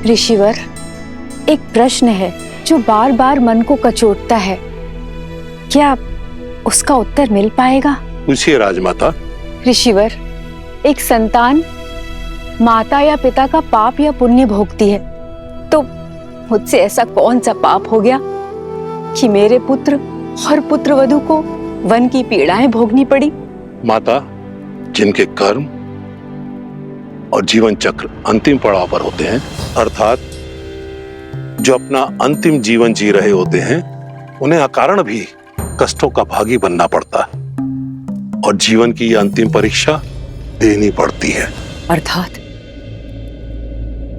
ऋषिवर, एक प्रश्न है जो बार बार मन को कचोटता है। क्या उसका उत्तर मिल पाएगा? पूछिए राजमाता। ऋषिवर, एक संतान माता या पिता का पाप या पुण्य भोगती है, तो मुझसे ऐसा कौन सा पाप हो गया कि मेरे पुत्र और पुत्रवधू को वन की पीड़ाएं भोगनी पड़ी? माता, जिनके कर्म और जीवन चक्र अंतिम पड़ाव पर होते हैं, अर्थात जो अपना अंतिम जीवन जी रहे होते हैं, उन्हें अकारण भी कष्टों का भागी बनना पड़ता है और जीवन की यह अंतिम परीक्षा देनी पड़ती है। अर्थात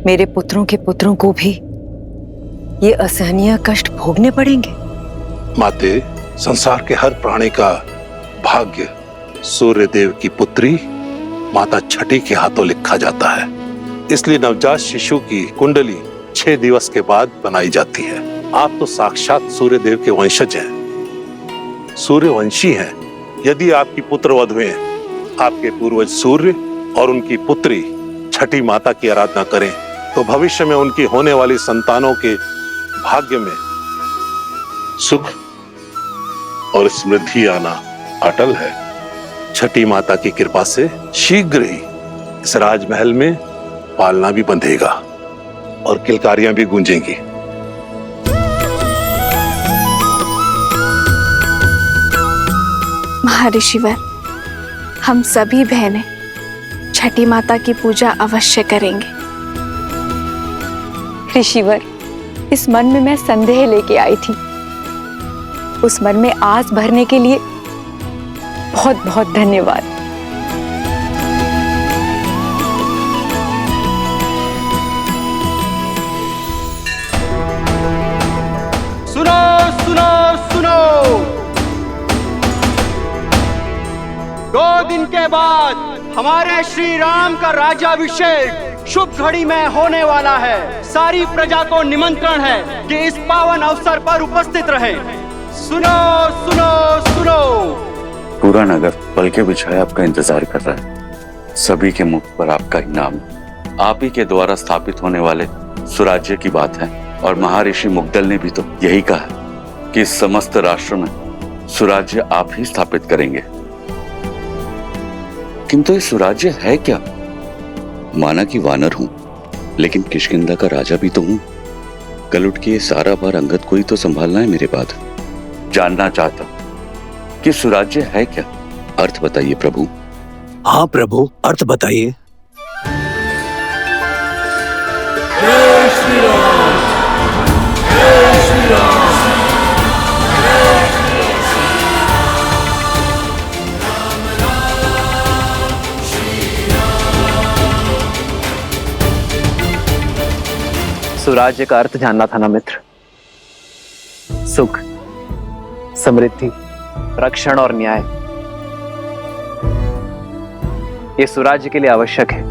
मेरे पुत्रों के पुत्रों को भी ये असहनीय कष्ट भोगने पड़ेंगे? माते, संसार के हर प्राणी का भाग्य सूर्य देव की पुत्री माता छठी के हाथों लिखा जाता है। इसलिए नवजात शिशु की कुंडली 6 दिवस के बाद बनाई जाती है। आप तो साक्षात सूर्य देव के वंशज हैं, सूर्यवंशी हैं। यदि आपकी पुत्र वधुएं आपके पूर्वज सूर्य और उनकी पुत्री छठी माता की आराधना करें, तो भविष्य में उनकी होने वाली संतानों के भाग्य में सुख और समृद्धि आना अटल है। छठी माता की कृपा से शीघ्र ही इस राजमहल में पालना भी बंधेगा और किलकारियां भी गूंजेंगी। महर्षिवर, हम सभी बहनें छठी माता की पूजा अवश्य करेंगे। ऋषिवर, इस मन में मैं संदेह लेके आई थी, उस मन में आस भरने के लिए बहुत बहुत धन्यवाद। सुनो सुनो सुनो, 2 दिन के बाद हमारे श्री राम का राज्याभिषेक शुभ घड़ी में होने वाला है। सारी प्रजा को निमंत्रण है कि इस पावन अवसर पर उपस्थित रहे। सुनो सुनो सुनो। पूरा नगर पलके बिछाए आपका इंतजार कर रहा है। सभी के मुख पर आपका इनाम, आप ही के द्वारा स्थापित होने वाले सुराज्य की बात है। और महर्षि मुग्दल ने भी तो यही कहा कि इस समस्त राष्ट्र में सुराज्य आप ही स्थापित करेंगे। किंतु ये सुराज्य है क्या? माना कि वानर हूं, लेकिन किष्किंधा का राजा भी तो हूं। कल उठ के ये सारा भार अंगद को ही तो संभालना है मेरे बाद। जानना चाहता कि सुराज्य है क्या? अर्थ बताइए प्रभु। हाँ प्रभु, अर्थ बताइए। जय श्री राम, जय श्री राम। सुराज्य का अर्थ जानना था ना मित्र। सुख, समृद्धि, रक्षण और न्याय, ये सुराज्य के लिए आवश्यक है।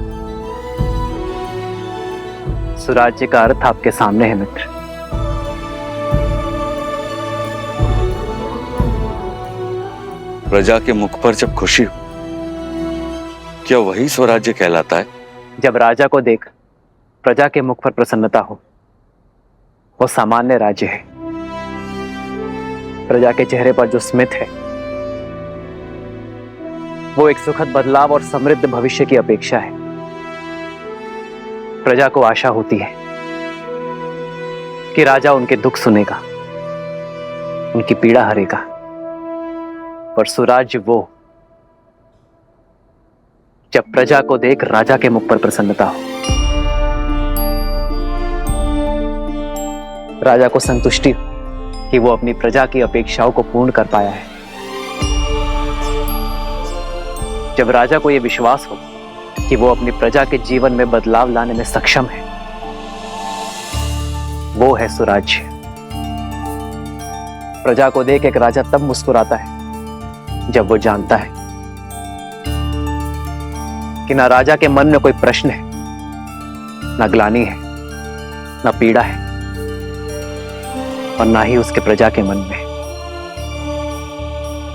सुराज्य का अर्थ आपके सामने है मित्र। प्रजा के मुख पर जब खुशी हो, क्या वही स्वराज्य कहलाता है? जब राजा को देख प्रजा के मुख पर प्रसन्नता हो, वो सामान्य राज्य है। प्रजा के चेहरे पर जो स्मित है, वो एक सुखद बदलाव और समृद्ध भविष्य की अपेक्षा है। प्रजा को आशा होती है कि राजा उनके दुख सुनेगा, उनकी पीड़ा हरेगा। पर सुराज्य वो जब प्रजा को देख राजा के मुख पर प्रसन्नता हो, राजा को संतुष्टि हो कि वो अपनी प्रजा की अपेक्षाओं को पूर्ण कर पाया है। जब राजा को यह विश्वास हो कि वो अपनी प्रजा के जीवन में बदलाव लाने में सक्षम है, वो है सुराज्य। प्रजा को देख एक राजा तब मुस्कुराता है जब वो जानता है कि ना राजा के मन में कोई प्रश्न है, ना ग्लानि है, ना पीड़ा है, और ना ही उसके प्रजा के मन में।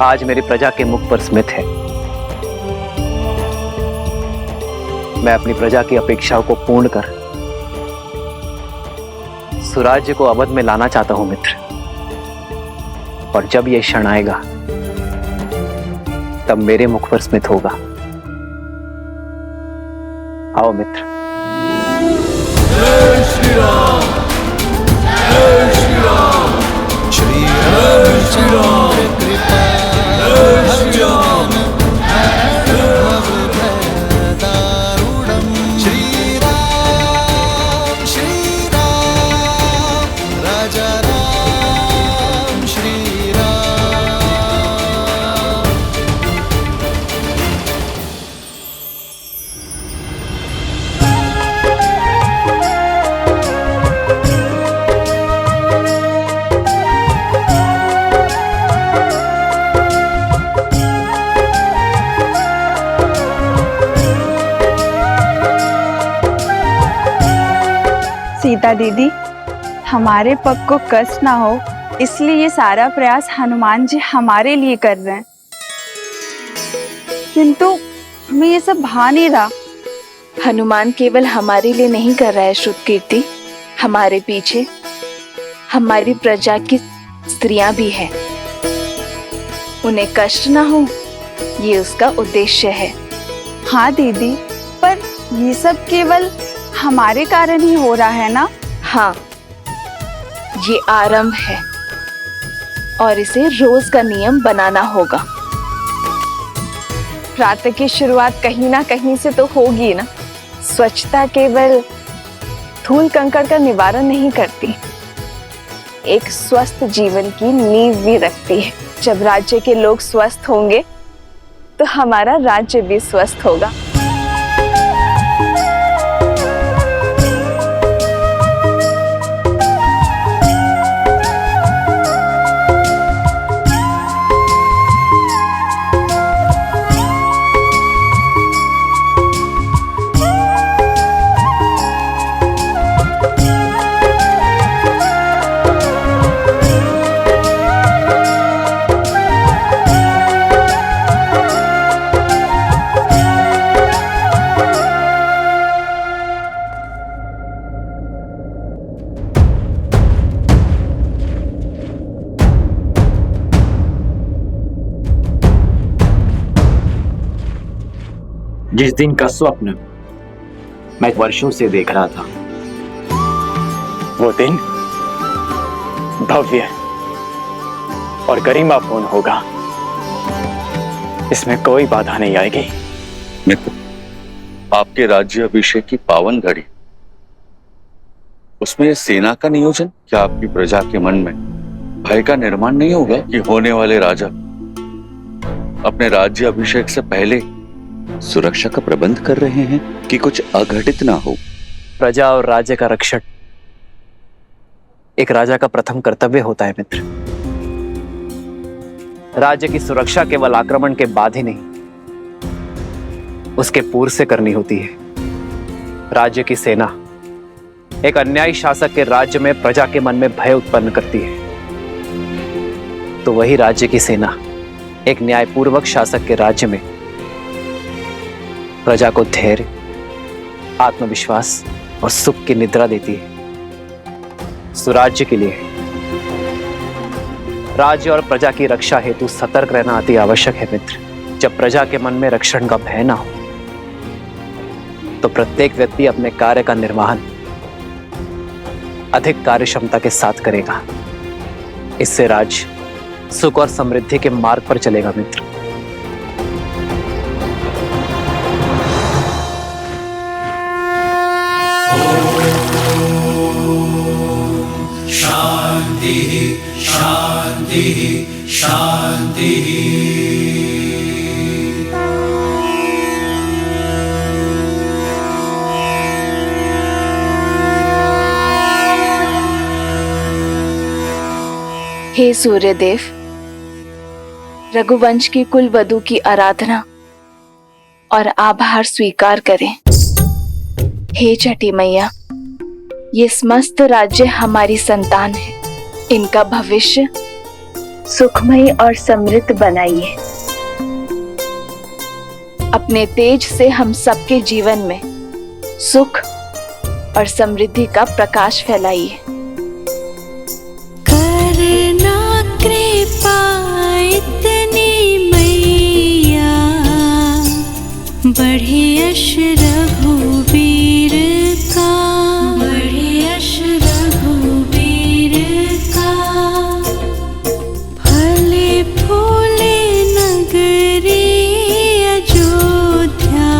आज मेरी प्रजा के मुख पर स्मित है। मैं अपनी प्रजा की अपेक्षाओं को पूर्ण कर सुराज्य को अवध में लाना चाहता हूं मित्र। और जब यह क्षण आएगा तब मेरे मुख पर स्मित होगा। आओ मित्र। जय श्री राम, जय श्री राम, श्री राम, श्री राम, जय श्री राम, श्री राम, श्री राम, राजा राम, श्री राम। सीता दीदी, हमारे पग को कष्ट ना हो इसलिए ये सारा प्रयास हनुमान जी हमारे लिए कर रहे हैं, किंतु हमें ये सब भा नहीं रहा। हनुमान केवल हमारे लिए नहीं कर रहा है श्रुत कीर्ति, हमारे पीछे हमारी प्रजा की स्त्रियां भी हैं। उन्हें कष्ट ना हो ये उसका उद्देश्य है। हाँ दीदी, पर ये सब केवल हमारे कारण ही हो रहा है ना? हाँ, ये आरंभ है और इसे रोज का नियम बनाना होगा। प्रातः की शुरुआत कहीं ना कहीं से तो होगी ना। स्वच्छता केवल धूल कंकड़ का निवारण नहीं करती, एक स्वस्थ जीवन की नींव भी रखती है। जब राज्य के लोग स्वस्थ होंगे तो हमारा राज्य भी स्वस्थ होगा। जिस दिन का स्वप्न मैं वर्षों से देख रहा था, वो दिन भव्य और गरिमापूर्ण होगा। इसमें कोई बाधा नहीं आएगी। मित्र, आपके राज्य अभिषेक की पावन घड़ी, उसमें सेना का नियोजन, क्या आपकी प्रजा के मन में भय का निर्माण नहीं होगा कि होने वाले राजा अपने राज्य अभिषेक से पहले सुरक्षा का प्रबंध कर रहे हैं कि कुछ अघटित ना हो? प्रजा और राज्य का रक्षण एक राजा का प्रथम कर्तव्य होता है मित्र। राज्य की सुरक्षा केवल आक्रमण के बाद ही नहीं, उसके पूर्व से करनी होती है। राज्य की सेना एक अन्यायी शासक के राज्य में प्रजा के मन में भय उत्पन्न करती है, तो वही राज्य की सेना एक न्यायपूर्वक शासक के राज्य में प्रजा को धैर्य, आत्मविश्वास और सुख की निद्रा देती है। सुराज्य के लिए राज्य और प्रजा की रक्षा हेतु सतर्क रहना अति आवश्यक है मित्र। जब प्रजा के मन में रक्षण का भय ना हो तो प्रत्येक व्यक्ति अपने कार्य का निर्वहन अधिक कार्यक्षमता के साथ करेगा। इससे राज्य सुख और समृद्धि के मार्ग पर चलेगा मित्र। शांति शांति शांति। हे सूर्यदेव, रघुवंश की कुल वधु की आराधना और आभार स्वीकार करें। हे छठी मैया, ये समस्त राज्य हमारी संतान है, इनका भविष्य सुखमय और समृद्ध बनाइए। अपने तेज से हम सबके जीवन में सुख और समृद्धि का प्रकाश फैलाइए। कृपा इतनी मैया, बढ़े यश रघुवीर का, बढ़े यश रघुवीर का। फले फूले नगरी अयोध्या,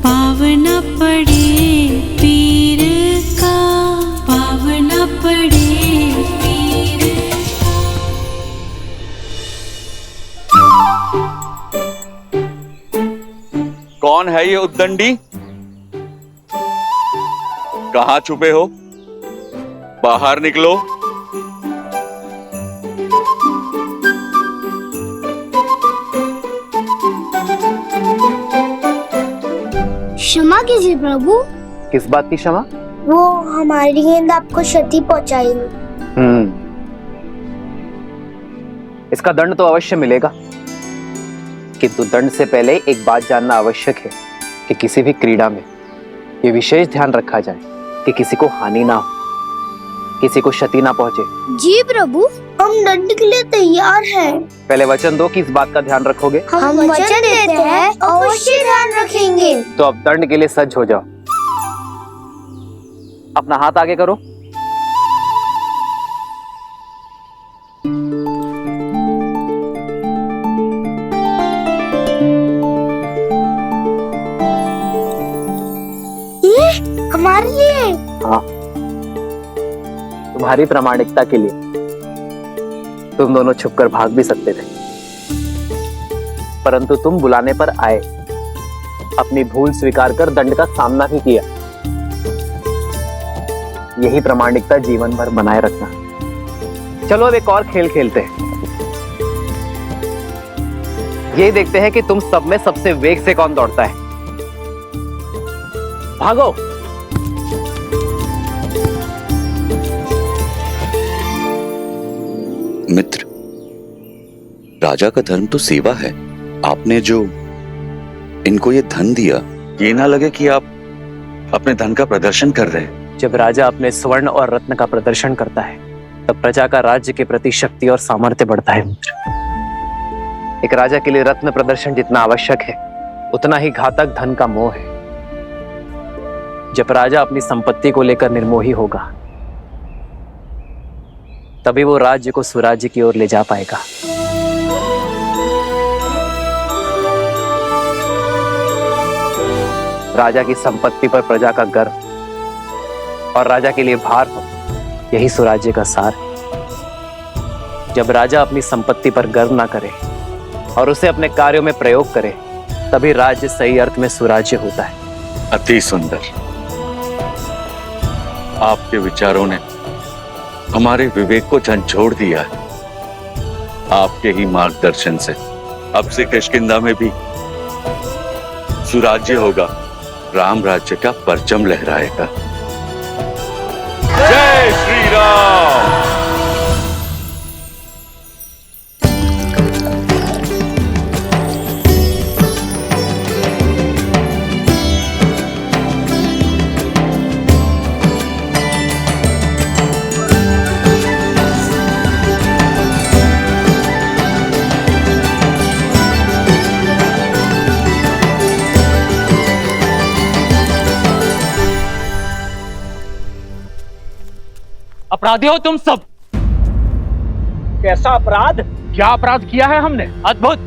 पावन पड़े पीर का, पावन पड़े पीर। कौन है ये उद्दंडी? कहां छुपे हो? बाहर निकलो। क्षमा कीजिए प्रभु। किस बात की क्षमा? वो हमारी गेंद आपको क्षति पहुंचाएगी। इसका दंड तो अवश्य मिलेगा, किंतु दंड से पहले एक बात जानना आवश्यक है कि किसी भी क्रीड़ा में ये विशेष ध्यान रखा जाए कि किसी को हानि ना हो, किसी को क्षति ना पहुंचे। जी प्रभु, हम दंड के लिए तैयार हैं। पहले वचन दो कि इस बात का ध्यान रखोगे। हम वचन देते हैं, अवश्य ध्यान रखेंगे। तो अब दंड के लिए सज्ज हो जाओ। अपना हाथ आगे करो। ये हमारे लिए। हाँ, तुम्हारी प्रामाणिकता के लिए। तुम दोनों छुपकर भाग भी सकते थे, परंतु तुम बुलाने पर आए, अपनी भूल स्वीकार कर दंड का सामना भी किया। यही प्रामाणिकता जीवन भर बनाए रखना। चलो अब एक और खेल खेलते हैं। ये देखते हैं कि तुम सब में सबसे वेग से कौन दौड़ता है। भागो। मित्र, राजा का धर्म तो सेवा है। आपने जो इनको ये धन दिया, ये ना लगे कि आप अपने धन का प्रदर्शन कर रहे हैं। जब राजा अपने स्वर्ण और रत्न का प्रदर्शन करता है, तब प्रजा का राज्य के प्रति शक्ति और सामर्थ्य बढ़ता है। मित्र, एक राजा के लिए रत्न प्रदर्शन जितना आवश्यक है, उतना ही घातक धन का मोह है। जब राजा अपनी संपत्ति को लेकर निर्मोही होगा, तभी वो राज्य को सुराज्य की ओर ले जा पाएगा। राजा की संपत्ति पर प्रजा का गर्व और राजा के लिए भार हो, यही सुराज्य का सार है। जब राजा अपनी संपत्ति पर गर्व ना करे और उसे अपने कार्यों में प्रयोग करे, तभी राज्य सही अर्थ में सुराज्य होता है। अति सुंदर। आपके विचारों ने हमारे विवेक को झंझोड़ दिया है। आपके ही मार्गदर्शन से अब से किष्किंधा में भी सुराज्य होगा, राम राज्य का परचम लहराएगा। जय श्री राम। अपराधी हो तुम सब। कैसा अपराध? क्या अपराध किया है हमने? अद्भुत।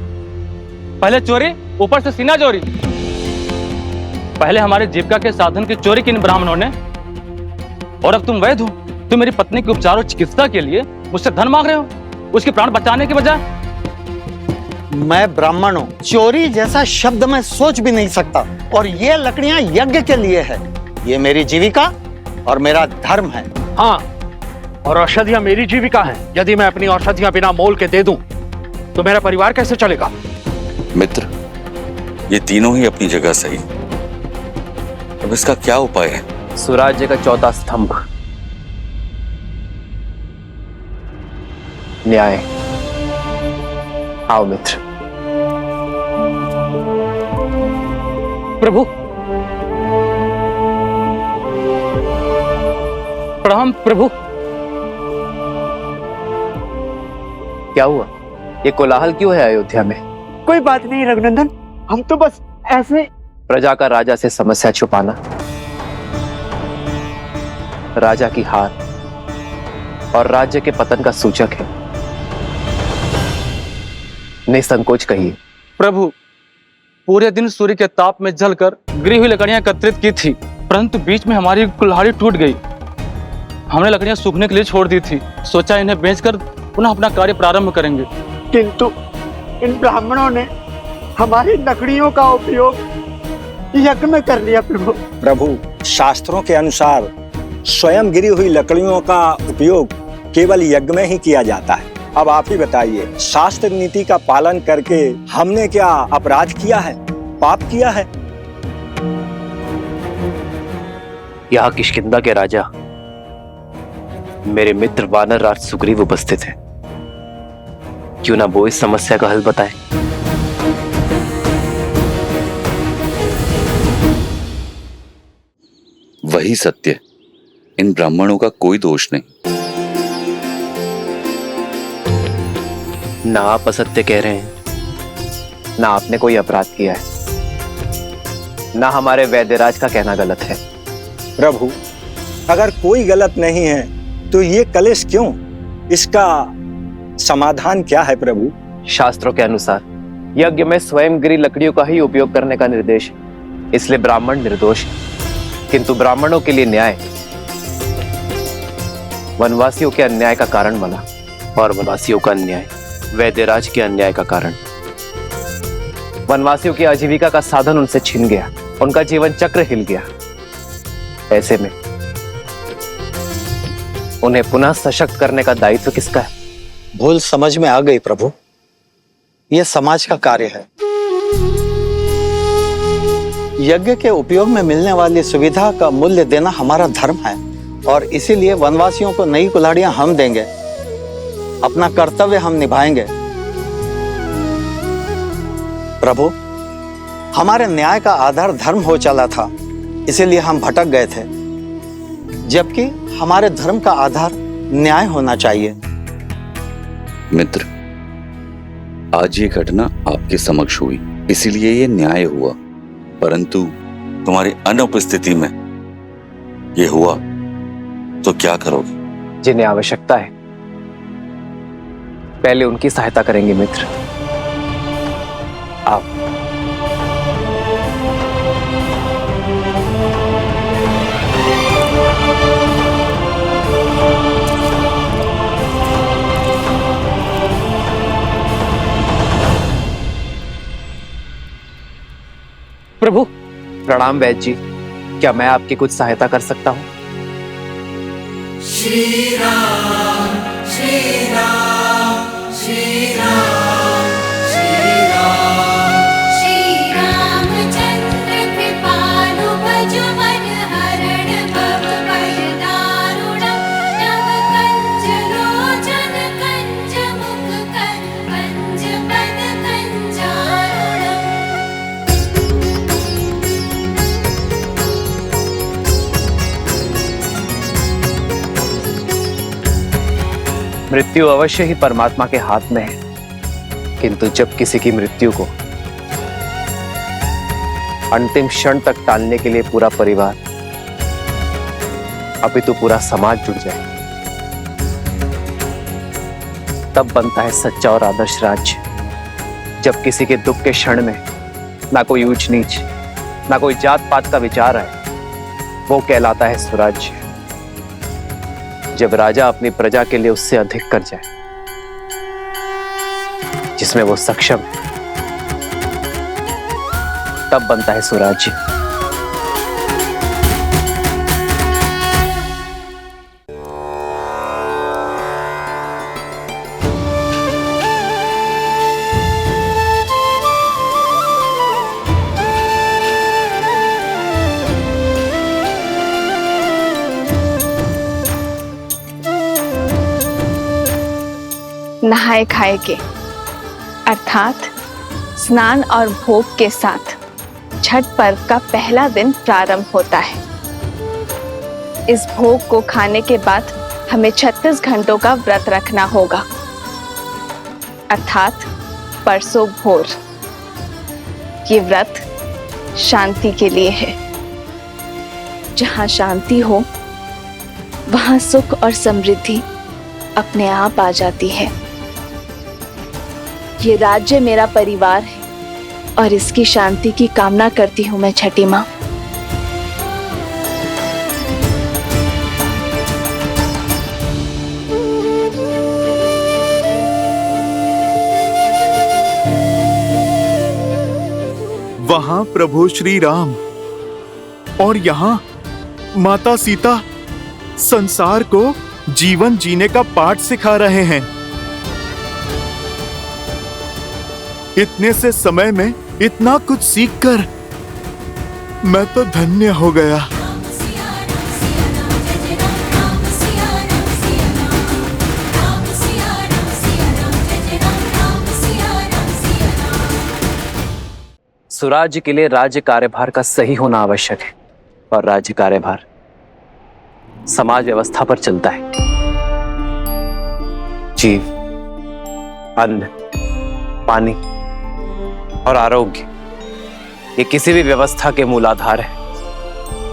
पहले चोरी, ऊपर से सीना चोरी। पहले हमारे जीविका के साधन की चोरी की इन ब्राह्मणों ने, और अब तुम वैध हो। तुम मेरी पत्नी के उपचार और चिकित्सा के लिए मुझसे धन मांग रहे हो, उसके प्राण बचाने के बजाय। मैं ब्राह्मण हूँ, चोरी जैसा शब्द मैं सोच भी नहीं सकता। और ये लकड़ियां यज्ञ के लिए है। ये मेरी जीविका और मेरा धर्म है। हाँ, और औषधियां मेरी जीविका है। यदि मैं अपनी औषधियां बिना मोल के दे दूं, तो मेरा परिवार कैसे चलेगा? मित्र, ये तीनों ही अपनी जगह सही। अब इसका क्या उपाय है? सुराज्य का चौथा स्तंभ, न्याय। आओ मित्र। प्रभु, प्रणाम प्रभु। क्या हुआ? ये कोलाहल क्यों है अयोध्या में? कोई बात नहीं रघुनंदन, हम तो बस ऐसे। प्रजा का राजा से समस्या छुपाना राजा की हार और राज्य के पतन का सूचक है। निसंकोच कहिए। प्रभु, पूरे दिन सूर्य के ताप में जलकर गिरी हुई लकड़ियां एकत्रित की थी, परंतु बीच में हमारी कुल्हाड़ी टूट गई। हमने लकड़ियां सूखने के लिए छोड़ दी थी, सोचा इन्हें बेचकर पुनः अपना कार्य प्रारंभ करेंगे, किंतु इन ब्राह्मणों ने हमारी लकड़ियों का उपयोग यज्ञ में कर लिया। प्रभु प्रभु, शास्त्रों के अनुसार स्वयं गिरी हुई लकड़ियों का उपयोग केवल यज्ञ में ही किया जाता है। अब आप ही बताइए, शास्त्र नीति का पालन करके हमने क्या अपराध किया है, पाप किया है? यहाँ किष्किंधा के राजा मेरे मित्र वानर राज सुग्रीव उपस्थित है। क्यों ना वो इस समस्या का हल बताए। वही सत्य, इन ब्राह्मणों का कोई दोष नहीं। ना आप असत्य कह रहे हैं, ना आपने कोई अपराध किया है, ना हमारे वैद्यराज का कहना गलत है। प्रभु, अगर कोई गलत नहीं है तो ये कलेश क्यों? इसका समाधान क्या है प्रभु? शास्त्रों के अनुसार यज्ञ में स्वयं गिरी लकड़ियों का ही उपयोग करने का निर्देश है, इसलिए ब्राह्मण निर्दोष है। किंतु ब्राह्मणों के लिए न्याय वनवासियों के अन्याय का बन बना, और वनवासियों का अन्याय वैद्यराज के अन्याय का कारण। वनवासियों की आजीविका का साधन उनसे छिन गया, उनका जीवन चक्र हिल गया। ऐसे में उन्हें पुनः सशक्त करने का दायित्व किसका है? भूल समझ में आ गई प्रभु, यह समाज का कार्य है। यज्ञ के उपयोग में मिलने वाली सुविधा का मूल्य देना हमारा धर्म है, और इसीलिए वनवासियों को नई कुल्हाड़ियां हम देंगे। अपना कर्तव्य हम निभाएंगे। प्रभु, हमारे न्याय का आधार धर्म हो चला था, इसीलिए हम भटक गए थे, जबकि हमारे धर्म का आधार न्याय होना चाहिए। मित्र, आज ये घटना आपके समक्ष हुई, इसीलिए ये न्याय हुआ, परंतु तुम्हारी अनुपस्थिति में ये हुआ तो क्या करोगे? जिन्हें आवश्यकता है पहले उनकी सहायता करेंगे। मित्र, आप प्रभु। प्रणाम वैद्य जी, क्या मैं आपकी कुछ सहायता कर सकता हूँ? श्री राम श्री राम श्री राम श्री राम श्री रामचंद्र कृपालु भजु मन हरण भव भय दारुणं नव कंज लोचन कंज मुख कर कंज पद कंजारुणम्। मृत्यु अवश्य ही परमात्मा के हाथ में है, किंतु जब किसी की मृत्यु को अंतिम क्षण तक टालने के लिए पूरा परिवार, अपितु पूरा समाज जुट जाए, तब बनता है सच्चा और आदर्श राज्य। जब किसी के दुख के क्षण में ना कोई ऊंच नीच, ना कोई जात पात का विचार आए, वो कहलाता है स्वराज्य। जब राजा अपनी प्रजा के लिए उससे अधिक कर जाए, जिसमें वो सक्षम है, तब बनता है स्वराज्य। नहाए खाए के अर्थात स्नान और भोग के साथ छठ पर्व का पहला दिन प्रारंभ होता है। इस भोग को खाने के बाद हमें 36 घंटों का व्रत रखना होगा। अर्थात परसों भोर। ये व्रत शांति के लिए है। जहां शांति हो वहां सुख और समृद्धि अपने आप आ जाती है। ये राज्य मेरा परिवार है और इसकी शांति की कामना करती हूं मैं छठी माँ। वहां प्रभु श्री राम और यहाँ माता सीता संसार को जीवन जीने का पाठ सिखा रहे हैं। इतने से समय में इतना कुछ सीखकर मैं तो धन्य हो गया। सुराज्य के लिए राज्य कार्यभार का सही होना आवश्यक है और राज्य कार्यभार समाज व्यवस्था पर चलता है। जीव, अन्न, पानी और आरोग्य ये किसी भी व्यवस्था के मूलाधार है।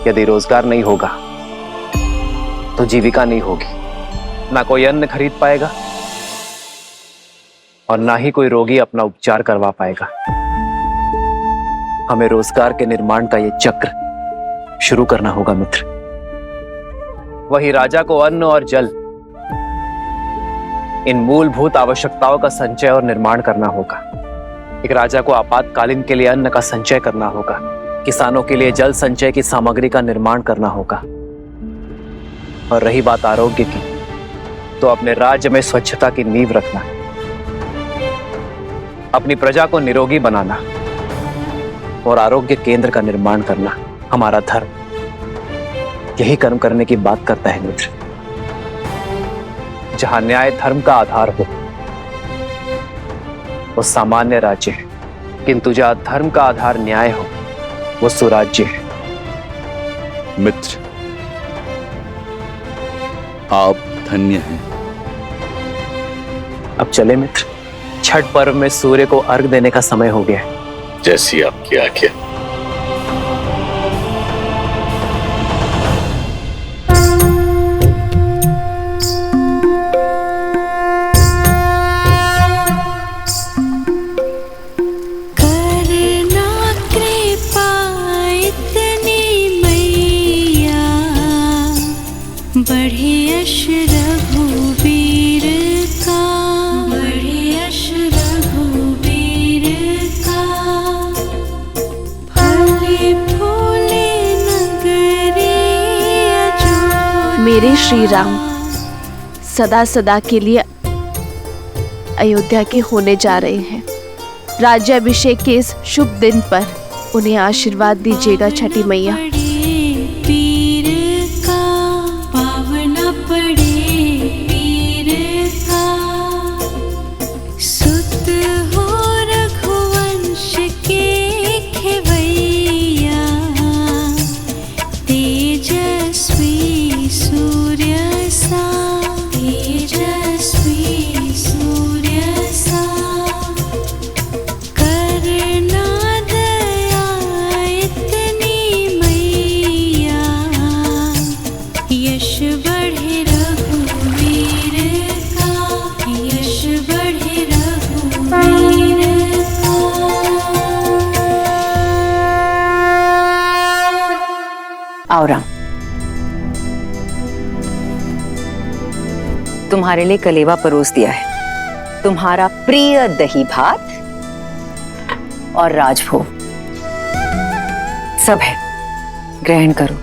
यदि रोजगार नहीं होगा तो जीविका नहीं होगी। ना कोई अन्न खरीद पाएगा और ना ही कोई रोगी अपना उपचार करवा पाएगा। हमें रोजगार के निर्माण का ये चक्र शुरू करना होगा मित्र। वही राजा को अन्न और जल, इन मूलभूत आवश्यकताओं का संचय और निर्माण करना होगा। एक राजा को आपातकालीन के लिए अन्न का संचय करना होगा, किसानों के लिए जल संचय की सामग्री का निर्माण करना होगा। और रही बात आरोग्य की, तो अपने राज्य में स्वच्छता की नींव रखना, अपनी प्रजा को निरोगी बनाना और आरोग्य केंद्र का निर्माण करना हमारा धर्म। यही कर्म करने की बात करता है मित्र। जहां न्याय धर्म का आधार हो वो सामान्य राज्य है, किंतु जहां धर्म का आधार न्याय हो वो सुराज्य है। मित्र, आप धन्य हैं। अब चले मित्र, छठ पर्व में सूर्य को अर्घ देने का समय हो गया है। जैसी आपकी आज्ञा। करना कृपा इतनी मैया, बढ़े यश रघुवीर का, बढ़े यश रघुवीर का। फले फूले नगरी अजोध्या। मेरे श्री राम सदा सदा के लिए अयोध्या के होने जा रहे हैं। राज्याभिषेक के इस शुभ दिन पर उन्हें आशीर्वाद दीजिएगा छठी मैया। पीर का पावना पड़े पीर का, सुत हो रघुवंश के खेवैया, तेजस्वी सूर्य सा, तेजस्वी सूर्य सा। करना दया इतनी मैया, यश बढ़े रघुवीर का, यश बढ़े रघुवीर का। आओ राम, तुम्हारे लिए कलेवा परोस दिया है। तुम्हारा प्रिय दही भात और राजभोग सब है, ग्रहण करो।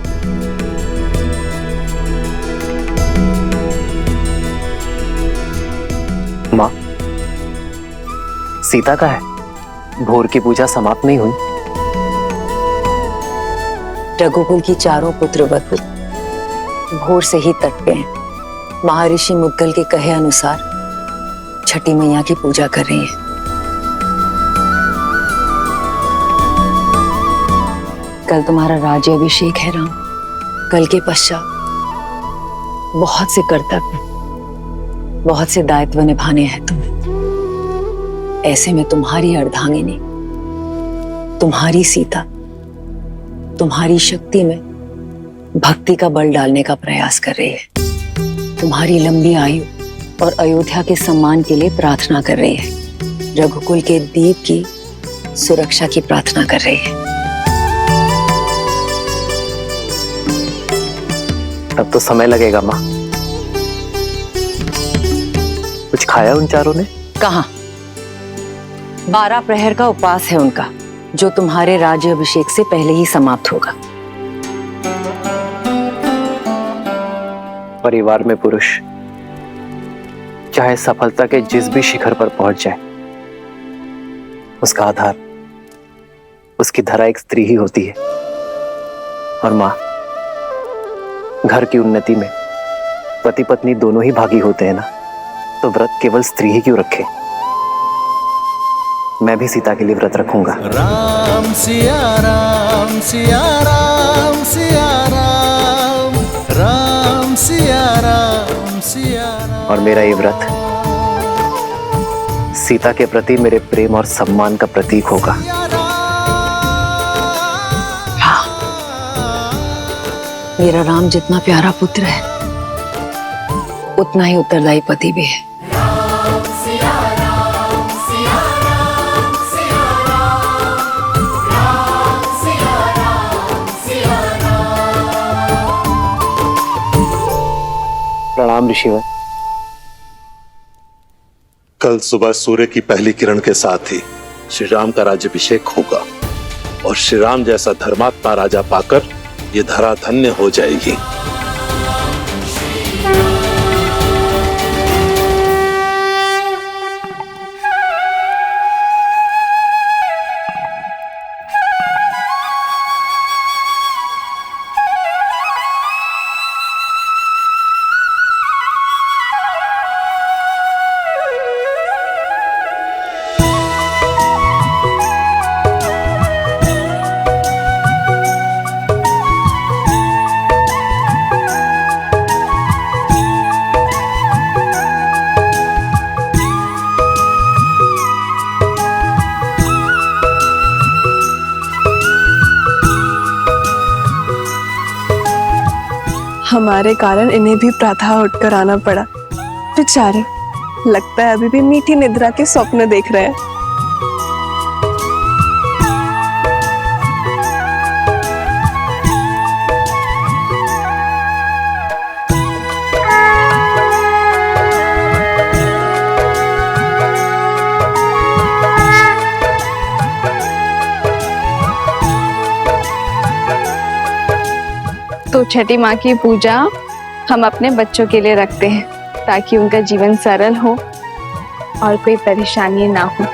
माँ, सीता का है? भोर की पूजा समाप्त नहीं हुई? रघुकुल की चारों पुत्र वधु भोर से ही तट पे हैं। महर्षि मुद्गल के कहे अनुसार छठी मैया की पूजा कर रही हैं। कल तुम्हारा राज्याभिषेक है राम। कल के पश्चात बहुत से कर्तव्य, बहुत से दायित्व निभाने हैं तुम्हें। ऐसे में तुम्हारी अर्धांगिनी, तुम्हारी सीता, तुम्हारी शक्ति में भक्ति का बल डालने का प्रयास कर रही है। तुम्हारी लंबी आयु और अयोध्या के सम्मान के लिए प्रार्थना कर रही है। रघुकुल के दीप की सुरक्षा की प्रार्थना कर रही है। तब तो समय लगेगा माँ। कुछ खाया उन चारों ने? कहाँ? 12 प्रहर का उपवास है उनका, जो तुम्हारे राज्य अभिषेक से पहले ही समाप्त होगा। परिवार में पुरुष चाहे सफलता के जिस भी शिखर पर पहुंच जाए, उसका आधार, उसकी धरा एक स्त्री ही होती है। और मां, घर की उन्नति में पति पत्नी दोनों ही भागी होते हैं ना, तो व्रत केवल स्त्री ही क्यों रखे? मैं भी सीता के लिए व्रत रखूंगा। राम सिया राम सिया राम सिया राम, राम सिया राम सिया राम। और मेरा ये व्रत सीता के प्रति मेरे प्रेम और सम्मान का प्रतीक होगा। हाँ, मेरा राम जितना प्यारा पुत्र है, उतना ही उत्तरदायी पति भी है। प्रणाम ऋषिवर। कल सुबह सूर्य की पहली किरण के साथ ही श्री राम का राज्याभिषेक होगा और श्री राम जैसा धर्मात्मा राजा पाकर ये धरा धन्य हो जाएगी। हमारे कारण इन्हें भी प्रातः उठकर आना पड़ा। बेचारे, लगता है अभी भी मीठी निद्रा के स्वप्न देख रहे हैं। तो छठी माँ की पूजा हम अपने बच्चों के लिए रखते हैं, ताकि उनका जीवन सरल हो और कोई परेशानी ना हो।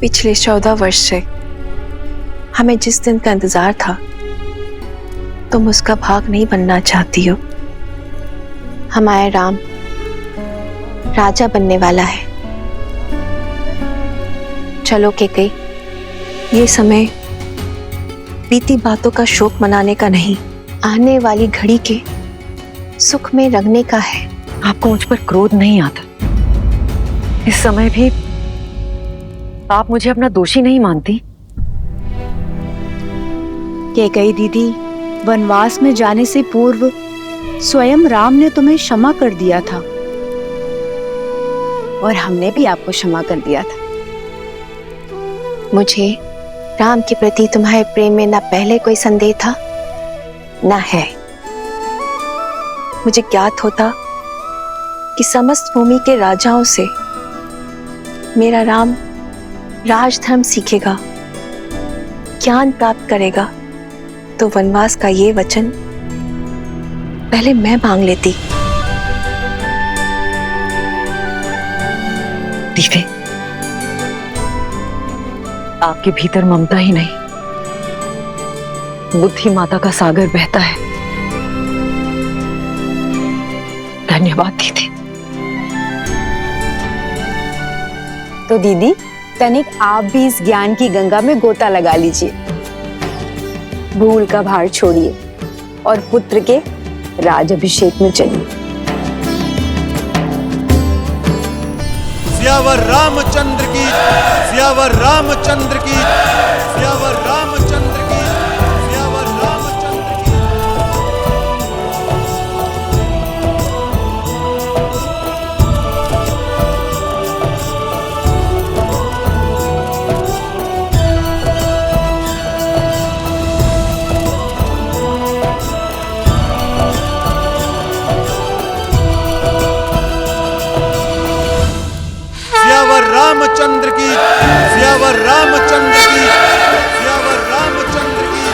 पिछले 14 वर्ष से हमें जिस दिन का इंतजार था, तुम उसका भाग नहीं बनना चाहती हो। हमारा राम राजा बनने वाला है। चलो कैकेयी, ये समय बीती बातों का शोक मनाने का नहीं, आने वाली घड़ी के सुख में रंगने का है। आपको मुझ पर क्रोध नहीं आता? इस समय भी आप मुझे अपना दोषी नहीं मानती? कैकेयी दीदी, वनवास में जाने से पूर्व स्वयं राम ने तुम्हें क्षमा कर दिया था, और हमने भी आपको क्षमा कर दिया था। मुझे राम के प्रति तुम्हारे प्रेम में ना पहले कोई संदेह था, ना है। मुझे ज्ञात होता कि समस्त भूमि के राजाओं से मेरा राम राजधर्म सीखेगा, ज्ञान प्राप्त करेगा, तो वनवास का ये वचन पहले मैं मांग लेती। लतीफे, आपके भीतर ममता ही नहीं, बुद्धि माता का सागर बहता है। धन्यवाद दीदी। तो दीदी, तनिक आप भी इस ज्ञान की गंगा में गोता लगा लीजिए। भूल का भार छोड़िए और पुत्र के राज अभिषेक में चलिए। सियावर रामचंद्र की, सियावर रामचंद्र की, सियावर रामचंद्र की, सियावर रामचंद्र की। सियावर रामचंद्र की, सियावर रामचंद्र की, सियावर रामचंद्र की,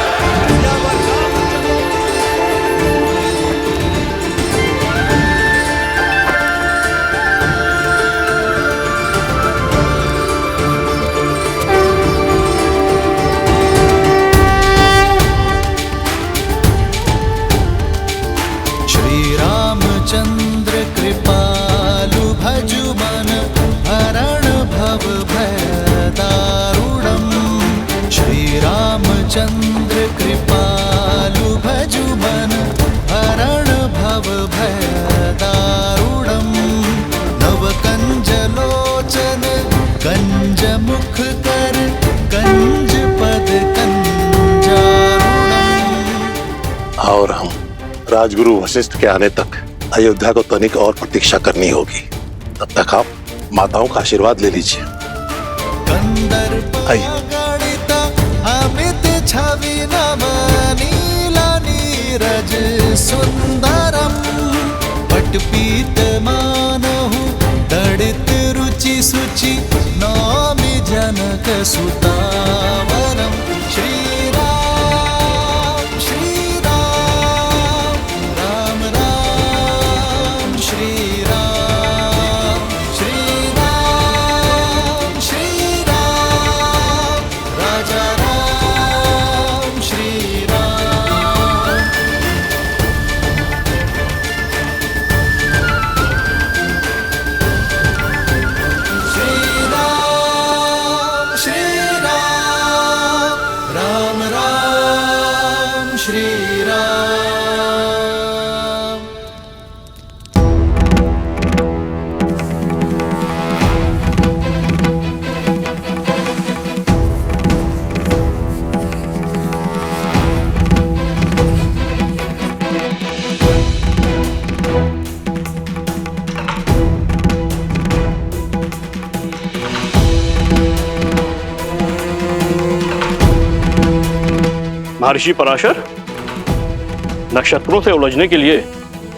सियावर रामचंद्र की। श्री रामचंद्र कृपालु भजु मन हरण भव भय दारुणम्। श्री रामचंद्र कृपालु भजु मन हरण भव भय दारुणम्। नव कंज लोचन कंज मुख कर कंज पद कंजारुणम्। और हम राजगुरु वशिष्ठ के आने तक अयोध्या को तनिक और प्रतीक्षा करनी होगी। तब तक आप माताओं का आशीर्वाद ले लीजिए। आइए। अमित छवि नव नीला नीरज सुंदरम। पटपीत मानहु तड़ित रुचि सुचि नौमि जनक सुतावरम। श्री राम श्री राम राम राम श्री राम श्री राम श्री राम राजा राम श्री राम। श्री राम श्री राम राम राम श्री राम। महर्षि पराशर, नक्षत्रों से उलझने के लिए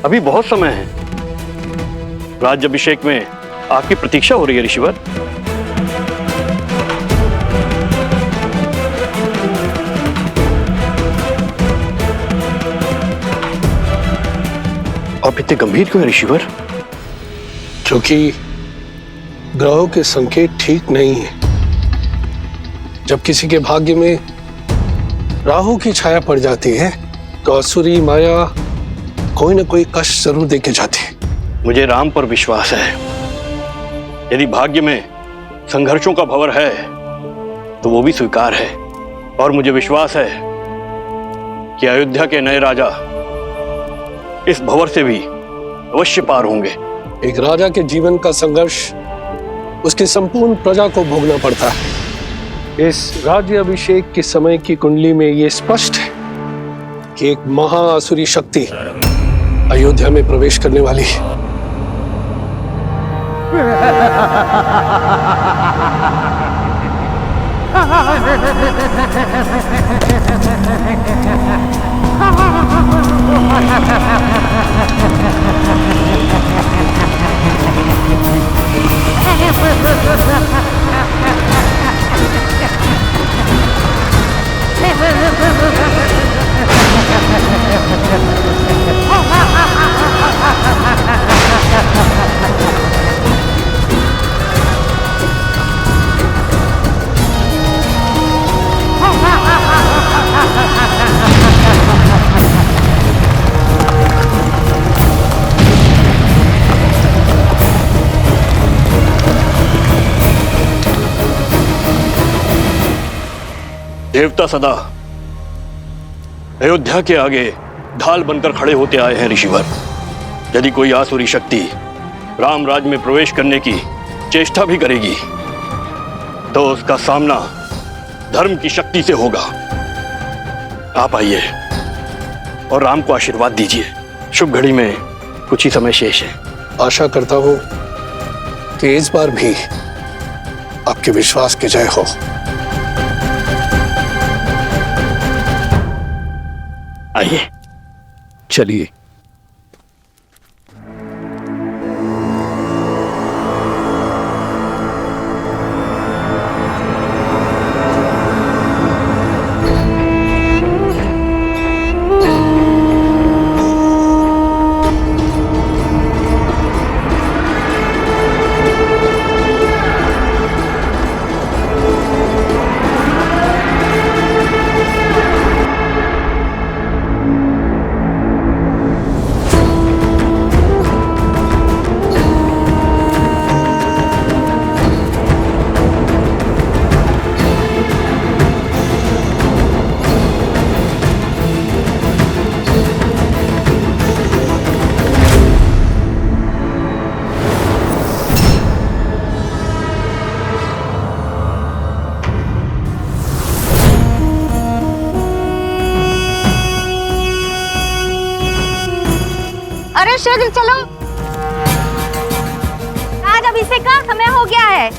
अभी बहुत समय है। राज्याभिषेक में आपकी प्रतीक्षा हो रही है ऋषिवर। आप इतने गंभीर क्यों हैं ऋषिवर? क्योंकि ग्रहों के संकेत ठीक नहीं है। जब किसी के भाग्य में राहु की छाया पड़ जाती है तो असुरी माया कोई ना कोई कष्ट जरूर देके जाती है। मुझे राम पर विश्वास है। यदि भाग्य में संघर्षों का भंवर है तो वो भी स्वीकार है। और मुझे विश्वास है कि अयोध्या के नए राजा इस भंवर से भी अवश्य पार होंगे। एक राजा के जीवन का संघर्ष उसकी संपूर्ण प्रजा को भोगना पड़ता है। इस राज्य अभिषेक के समय की कुंडली में यह स्पष्ट है कि एक महाअसुरी शक्ति अयोध्या में प्रवेश करने वाली है। देवता सदा अयोध्या के आगे ढाल बनकर खड़े होते आए हैं ऋषिवर। यदि कोई आसुरी शक्ति राम राज्य में प्रवेश करने की चेष्टा भी करेगी तो उसका सामना धर्म की शक्ति से होगा। आप आइए और राम को आशीर्वाद दीजिए। शुभ घड़ी में कुछ ही समय शेष है। आशा करता हूं कि इस बार भी आपके विश्वास की जय हो। आइए चलिए। अरे शीघ्र चलो, आज अभिषेक का समय हो गया है।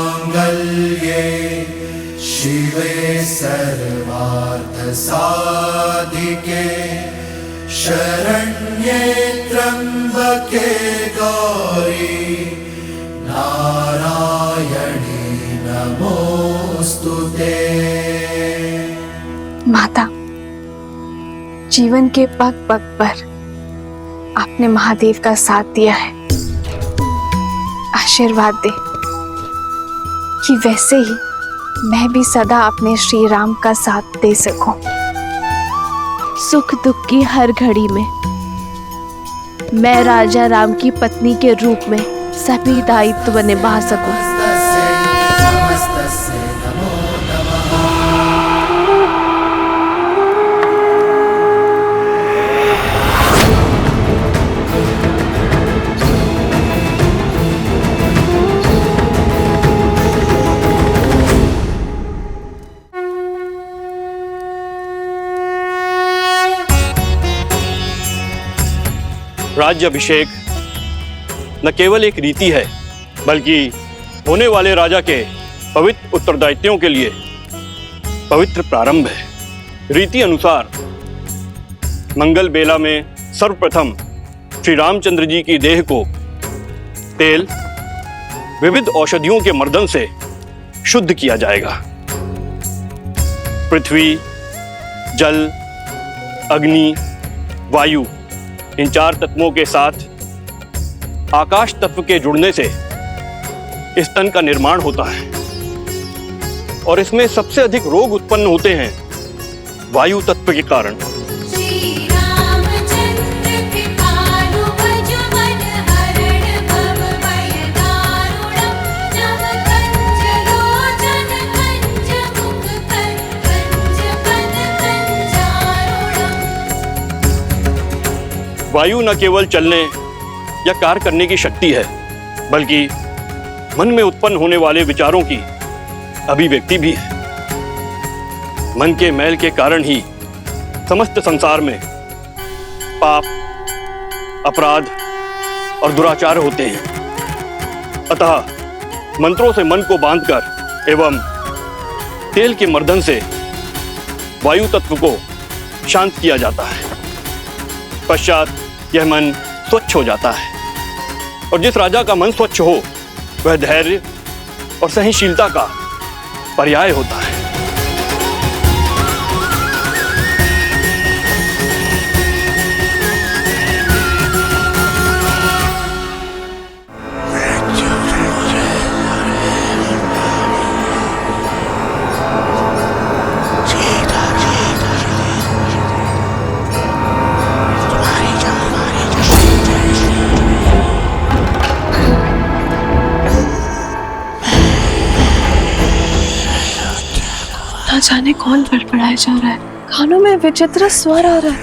सर्वमंगलमांगल्ये शिवे सर्वार्थसाधिके शरण्ये त्र्यंबके गौरी नारायणी नमोस्तुते। माता, जीवन के पग पग पर आपने महादेव का साथ दिया है। आशीर्वाद दे कि वैसे ही मैं भी सदा अपने श्री राम का साथ दे सकूं। सुख दुख की हर घड़ी में मैं राजा राम की पत्नी के रूप में सभी दायित्व निभा सकूं। राज्याभिषेक न केवल एक रीति है बल्कि होने वाले राजा के पवित्र उत्तरदायित्वों के लिए पवित्र प्रारंभ है। रीति अनुसार मंगल बेला में सर्वप्रथम श्री रामचंद्र जी की देह को तेल विविध औषधियों के मर्दन से शुद्ध किया जाएगा। पृथ्वी, जल, अग्नि, वायु, इन चार तत्वों के साथ आकाश तत्व के जुड़ने से इस तन का निर्माण होता है और इसमें सबसे अधिक रोग उत्पन्न होते हैं वायु तत्व के कारण। वायु न केवल चलने या कार्य करने की शक्ति है बल्कि मन में उत्पन्न होने वाले विचारों की अभिव्यक्ति भी है। मन के मैल के कारण ही समस्त संसार में पाप, अपराध और दुराचार होते हैं। अतः मंत्रों से मन को बांधकर एवं तेल के मर्दन से वायु तत्व को शांत किया जाता है। पश्चात यह मन स्वच्छ हो जाता है और जिस राजा का मन स्वच्छ हो वह धैर्य और सहनशीलता का पर्याय होता है। ना जाने कौन फड़फड़ाया जा रहा है। कानों में विचित्र स्वर आ रहा है,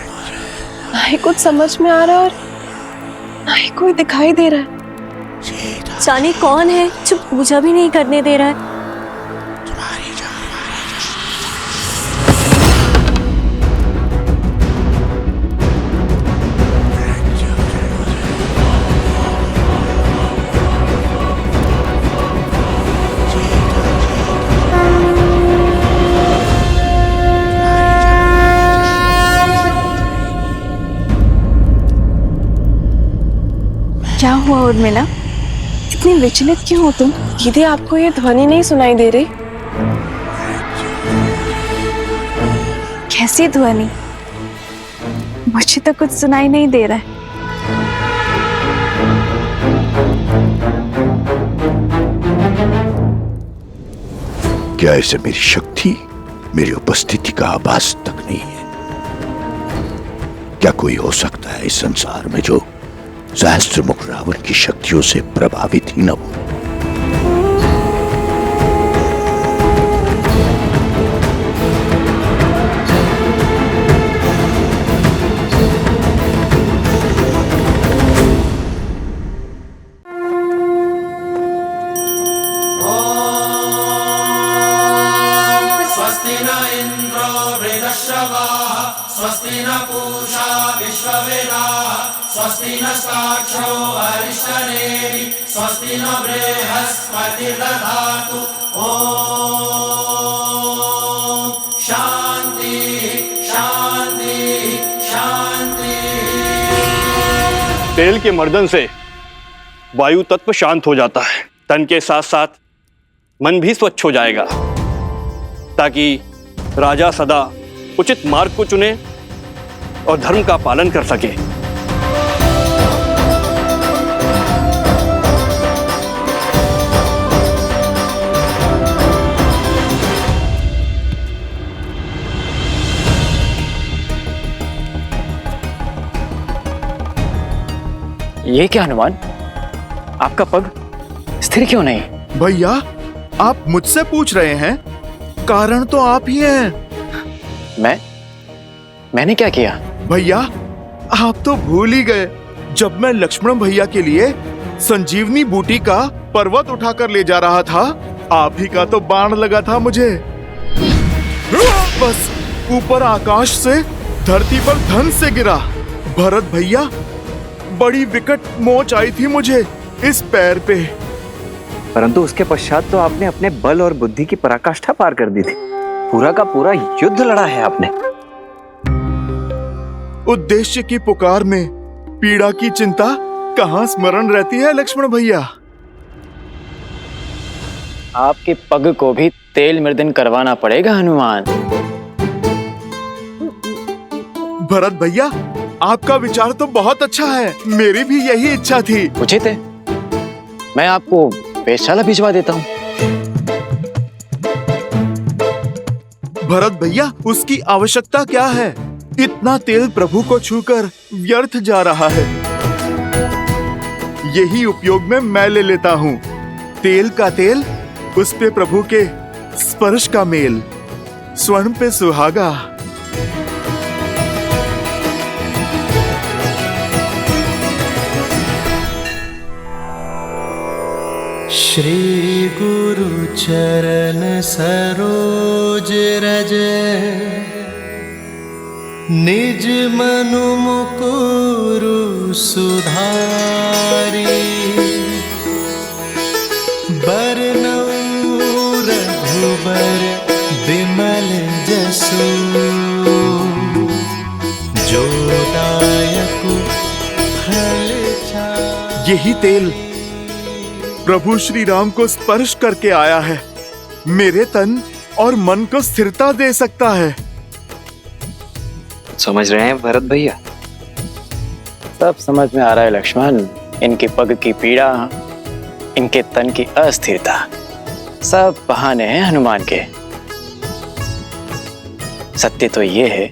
ना ही कुछ समझ में आ रहा और ना ही कोई दिखाई दे रहा है। जाने कौन है जो पूजा भी नहीं करने दे रहा है। क्या हुआ उर्मिला, इतनी विचलित क्यों हो तुम? दीदी आपको ये ध्वनि नहीं सुनाई दे रही? कैसी ध्वनि? मुझे तो कुछ सुनाई नहीं दे रहा है। क्या ऐसे मेरी शक्ति, मेरी उपस्थिति का आभास तक नहीं है? क्या कोई हो सकता है इस संसार में जो सहस्त्रमुख रावण की शक्तियों से प्रभावित ही न हो? स्वस्ति न इंद्रो वृद्धश्रवाः स्वस्ति न पूषा विश्ववेदाः स्वस्ति नस्ताक्षो अरिष्टनेमि स्वस्ति न बृहस्पतिर्दधातु। ओम शांति शांति शांति। तेल के मर्दन से वायु तत्व शांत हो जाता है, तन के साथ साथ मन भी स्वच्छ हो जाएगा, ताकि राजा सदा उचित मार्ग को चुने और धर्म का पालन कर सके। ये क्या हनुमान, आपका पग स्थिर क्यों नहीं? भैया आप मुझसे पूछ रहे हैं, कारण तो आप ही हैं। मैंने क्या किया? भैया आप तो भूल ही गए, जब मैं लक्ष्मण भैया के लिए संजीवनी बूटी का पर्वत उठाकर ले जा रहा था, आप ही का तो बाण लगा था मुझे। बस ऊपर आकाश से धरती पर धन से गिरा। भरत भैया बड़ी विकट मोच आई थी मुझे इस पैर पे। परंतु उसके पश्चात तो आपने अपने बल और बुद्धि की पराकाष्ठा पार कर दी थी। पूरा का पूरा युद्ध लड़ा है आपने। उद्देश्य की पुकार में पीड़ा की चिंता कहाँ स्मरण रहती है लक्ष्मण भैया। आपके पग को भी तेल मर्दन करवाना पड़ेगा हनुमान। भरत भैया आपका विचार तो बहुत अच्छा है, मेरी भी यही इच्छा थी। उचित है, मैं आपको वेधशाला भिजवा देता हूँ। भरत भैया उसकी आवश्यकता क्या है? इतना तेल प्रभु को छूकर व्यर्थ जा रहा है। यही उपयोग में मैं ले लेता हूँ। तेल का तेल, उस पे प्रभु के स्पर्श का मेल, स्वर्ण पे सुहागा। श्री गुरु चरण सरोज रज निज मनु मुकुरु सुधारी बरनउँ रघुबर बिमल जसु जो दायक फल चारि। यही तेल प्रभु श्री राम को स्पर्श करके आया है, मेरे तन और मन को स्थिरता दे सकता है। समझ रहे हैं भरत भैया? सब समझ में आ रहा है लक्ष्मण। इनके पग की पीड़ा, इनके तन की अस्थिरता, सब बहाने हैं हनुमान के। सत्य तो ये है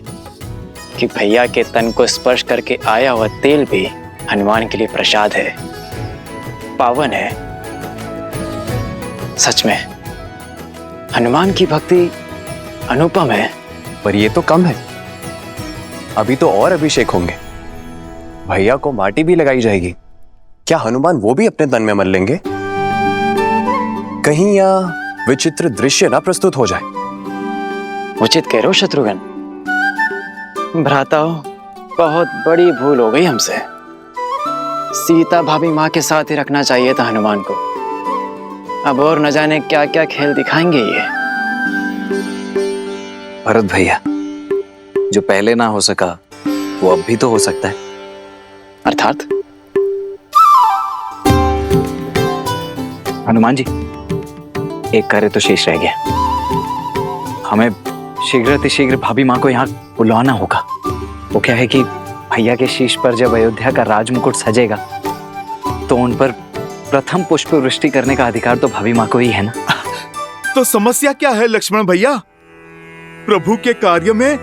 कि भैया के तन को स्पर्श करके आया हुआ तेल भी हनुमान के लिए प्रसाद है, पावन है। सच में हनुमान की भक्ति अनुपम है, पर ये तो कम है। अभी तो और अभिषेक होंगे। भैया को माटी भी लगाई जाएगी। क्या हनुमान वो भी अपने तन में मल लेंगे? कहीं यह विचित्र दृश्य ना प्रस्तुत हो जाए। उचित कह रहे हो शत्रुघ्न। भ्राताओ, बहुत बड़ी भूल हो गई हमसे। सीता भाभी माँ के साथ ही रखना चाहिए था हनुमान को। अब और न जाने क्या क्या खेल दिखाएंगे ये। भरत भैया, जो पहले ना हो सका वो अब भी तो हो सकता है। अर्थात? हनुमान जी, एक कार्य तो शेष रह गया। हमें शीघ्र भाभी माँ को यहाँ बुलवाना होगा। वो क्या है कि भैया के शीश पर जब अयोध्या का राजमुकुट सजेगा तो उन पर प्रथम पुष्प वृष्टि करने का अधिकार तो भाभी माँ को ही है ना। तो समस्या क्या है लक्ष्मण भैया? प्रभु के कार्य में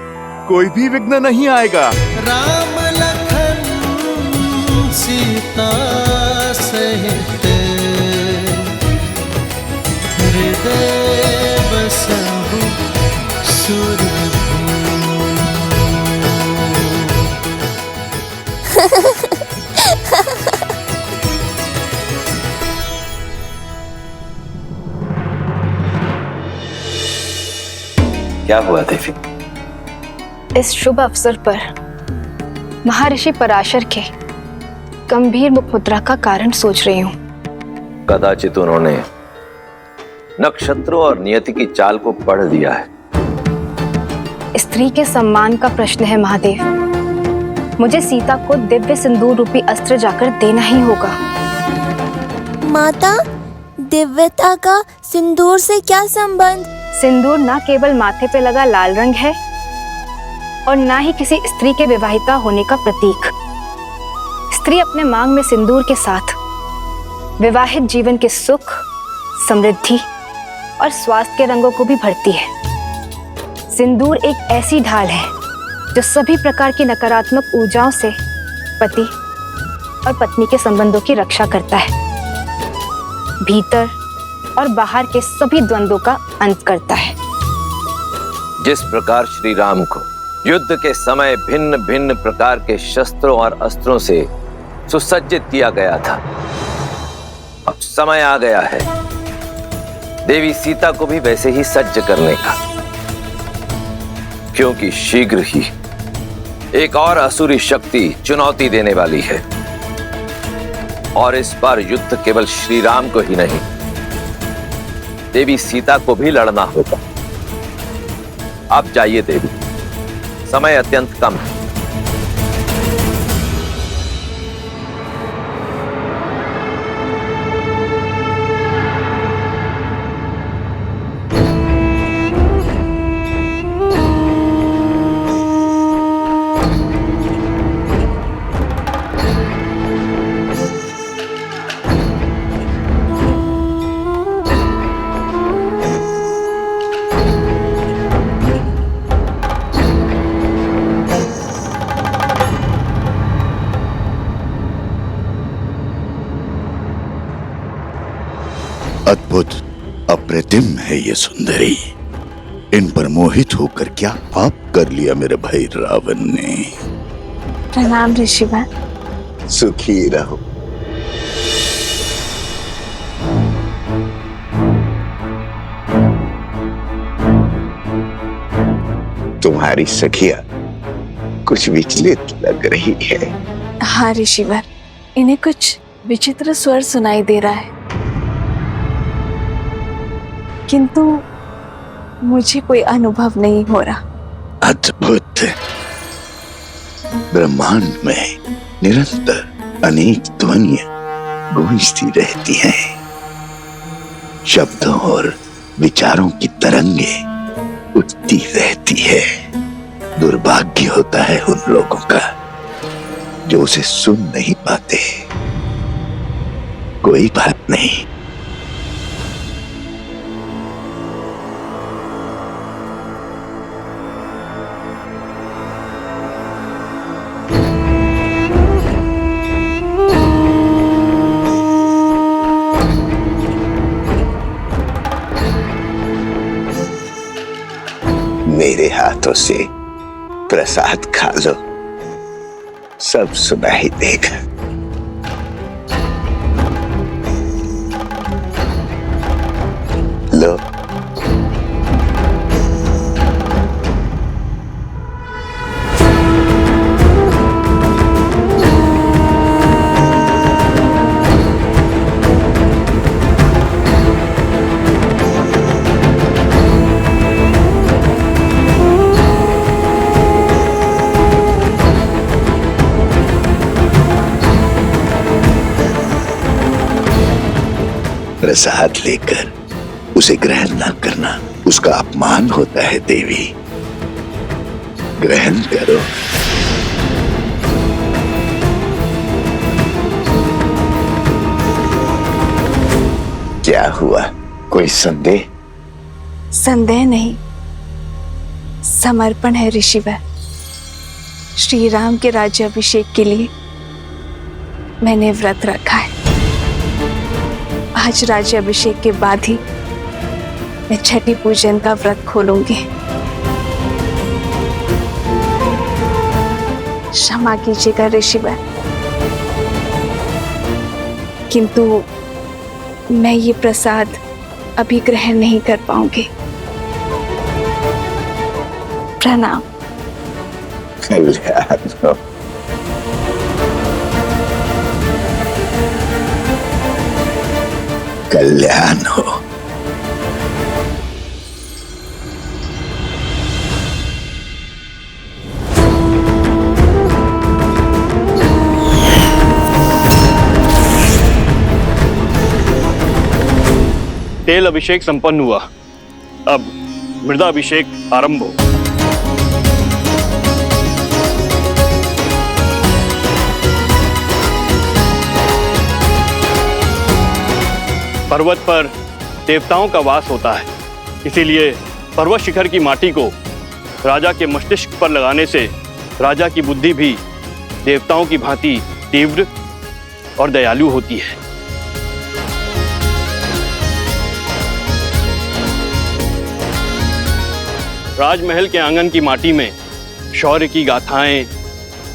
कोई भी विघ्न नहीं आएगा। राम लखन सीता सहित हृदय बसहु क्या हुआ देवी? इस शुभ अवसर पर महर्षि पराशर के गंभीर मुखमुद्रा का कारण सोच रही हूँ। कदाचित उन्होंने नक्षत्रों और नियति की चाल को पढ़ दिया है। स्त्री के सम्मान का प्रश्न है महादेव। मुझे सीता को दिव्य सिंदूर रूपी अस्त्र जाकर देना ही होगा। माता, दिव्यता का सिंदूर से क्या संबंध? सिंदूर न केवल माथे पे लगा लाल रंग है और न ही किसी स्त्री के विवाहिता होने का प्रतीक। स्त्री अपने मांग में सिंदूर के साथ विवाहित जीवन के सुख, समृद्धि और स्वास्थ्य के रंगों को भी भरती है। सिंदूर एक ऐसी ढाल है जो सभी प्रकार की नकारात्मक ऊर्जाओं से पति और पत्नी के संबंधों की रक्षा करता है, भीतर और बाहर के सभी द्वंद्वों का अंत करता है। जिस प्रकार श्री राम को युद्ध के समय भिन्न भिन्न प्रकार के शस्त्रों और अस्त्रों से सुसज्जित किया गया था, अब समय आ गया है देवी सीता को भी वैसे ही सज्ज करने का, क्योंकि शीघ्र ही एक और असुरी शक्ति चुनौती देने वाली है। और इस बार युद्ध केवल श्री राम को ही नहीं, देवी सीता को भी लड़ना होगा। अब जाइए देवी, समय अत्यंत कम है। अद्भुत, अप्रतिम है ये सुंदरी। इन पर मोहित होकर क्या पाप कर लिया मेरे भाई रावण ने। प्रणाम ऋषिवर। सुखी रहो। तुम्हारी सखिया कुछ विचलित लग रही है। हाँ ऋषिवर, इन्हें कुछ विचित्र स्वर सुनाई दे रहा है, किंतु मुझे कोई अनुभव नहीं हो रहा। अद्भुत। ब्रह्मांड में निरंतर अनेक ध्वनियां गूंजती रहती हैं। शब्दों और विचारों की तरंगे उठती रहती है। दुर्भाग्य होता है उन लोगों का जो उसे सुन नहीं पाते। कोई बात नहीं, मेरे हाथों से प्रसाद खा लो, सब सुनाई देगा। लो। प्रसाद लेकर उसे ग्रहण न करना उसका अपमान होता है देवी। ग्रहण करो। क्या हुआ, कोई संदेह? संदेह नहीं, समर्पण है ऋषिवर। श्री राम के राज्याभिषेक के लिए मैंने व्रत रखा है। आज राज्याभिषेक के बाद ही मैं छठी पूजन का व्रत खोलूंगी। क्षमा कीजिएगा ऋषिवर, किंतु मैं ये प्रसाद अभी ग्रहण नहीं कर पाऊंगी। प्रणाम। कल्याण हो। कल्याण हो। तेल अभिषेक संपन्न हुआ, अब मृदा अभिषेक आरंभ हो। पर्वत पर देवताओं का वास होता है, इसीलिए पर्वत शिखर की माटी को राजा के मस्तिष्क पर लगाने से राजा की बुद्धि भी देवताओं की भांति तीव्र और दयालु होती है। राजमहल के आंगन की माटी में शौर्य की गाथाएं,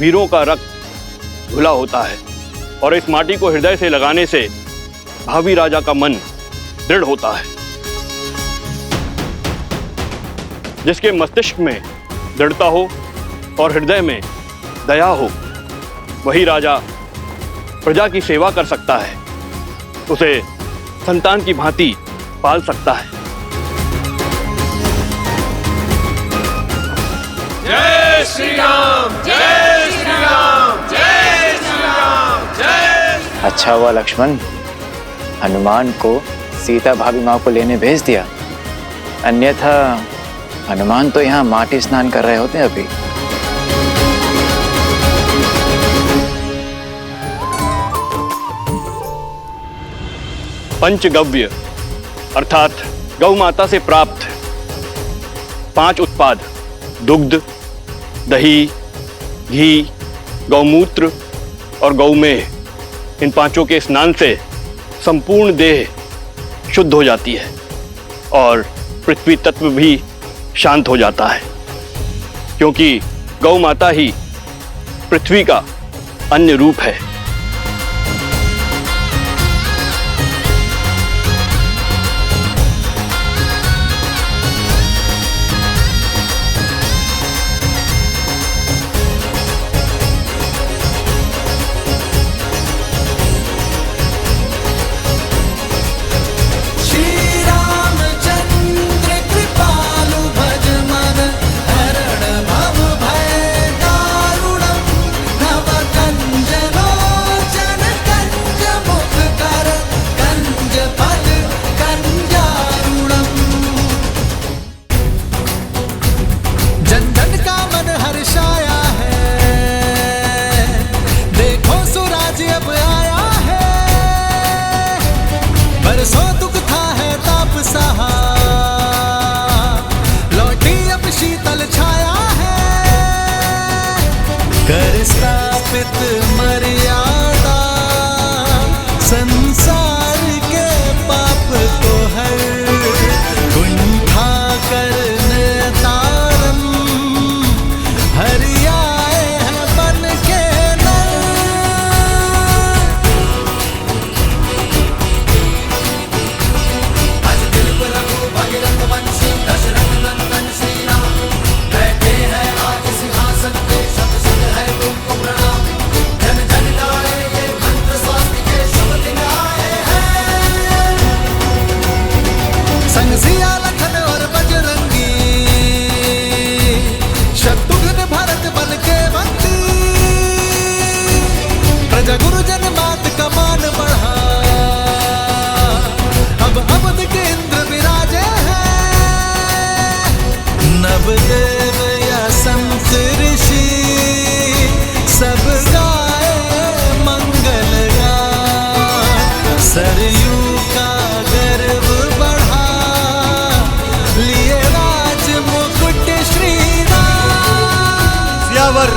वीरों का रक्त घुला होता है और इस माटी को हृदय से लगाने से भावी राजा का मन दृढ़ होता है। जिसके मस्तिष्क में दृढ़ता हो और हृदय में दया हो, वही राजा प्रजा की सेवा कर सकता है, उसे संतान की भांति पाल सकता है। जय श्री राम, जय श्री राम, जय श्री राम, जय। अच्छा हुआ लक्ष्मण, हनुमान को सीता भाभी माँ को लेने भेज दिया, अन्यथा हनुमान तो यहाँ माटी स्नान कर रहे होते अभी। पंचगव्य अर्थात गौ माता से प्राप्त 5 उत्पाद, दुग्ध, दही, घी, गौमूत्र और गौमेह, इन पांचों के स्नान से संपूर्ण देह शुद्ध हो जाती है और पृथ्वी तत्व भी शांत हो जाता है, क्योंकि गौ माता ही पृथ्वी का अन्य रूप है। नव कंजनो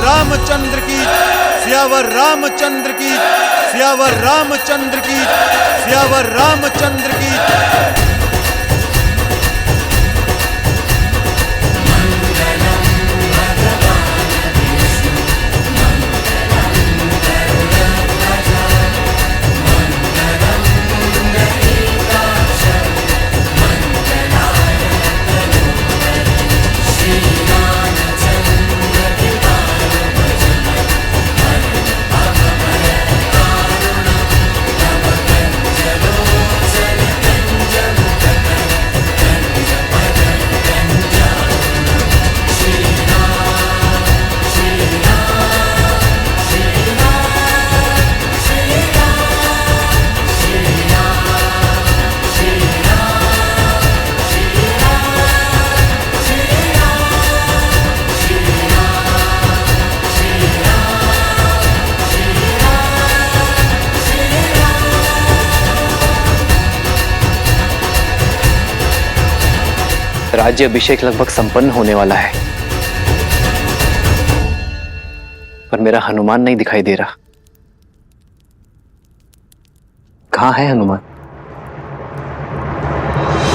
रामचंद्र की, सियावर रामचंद्र की, सियावर रामचंद्र की, सियावर रामचंद्र की। राज्य अभिषेक लगभग संपन्न होने वाला है, पर मेरा हनुमान नहीं दिखाई दे रहा। कहाँ है हनुमान?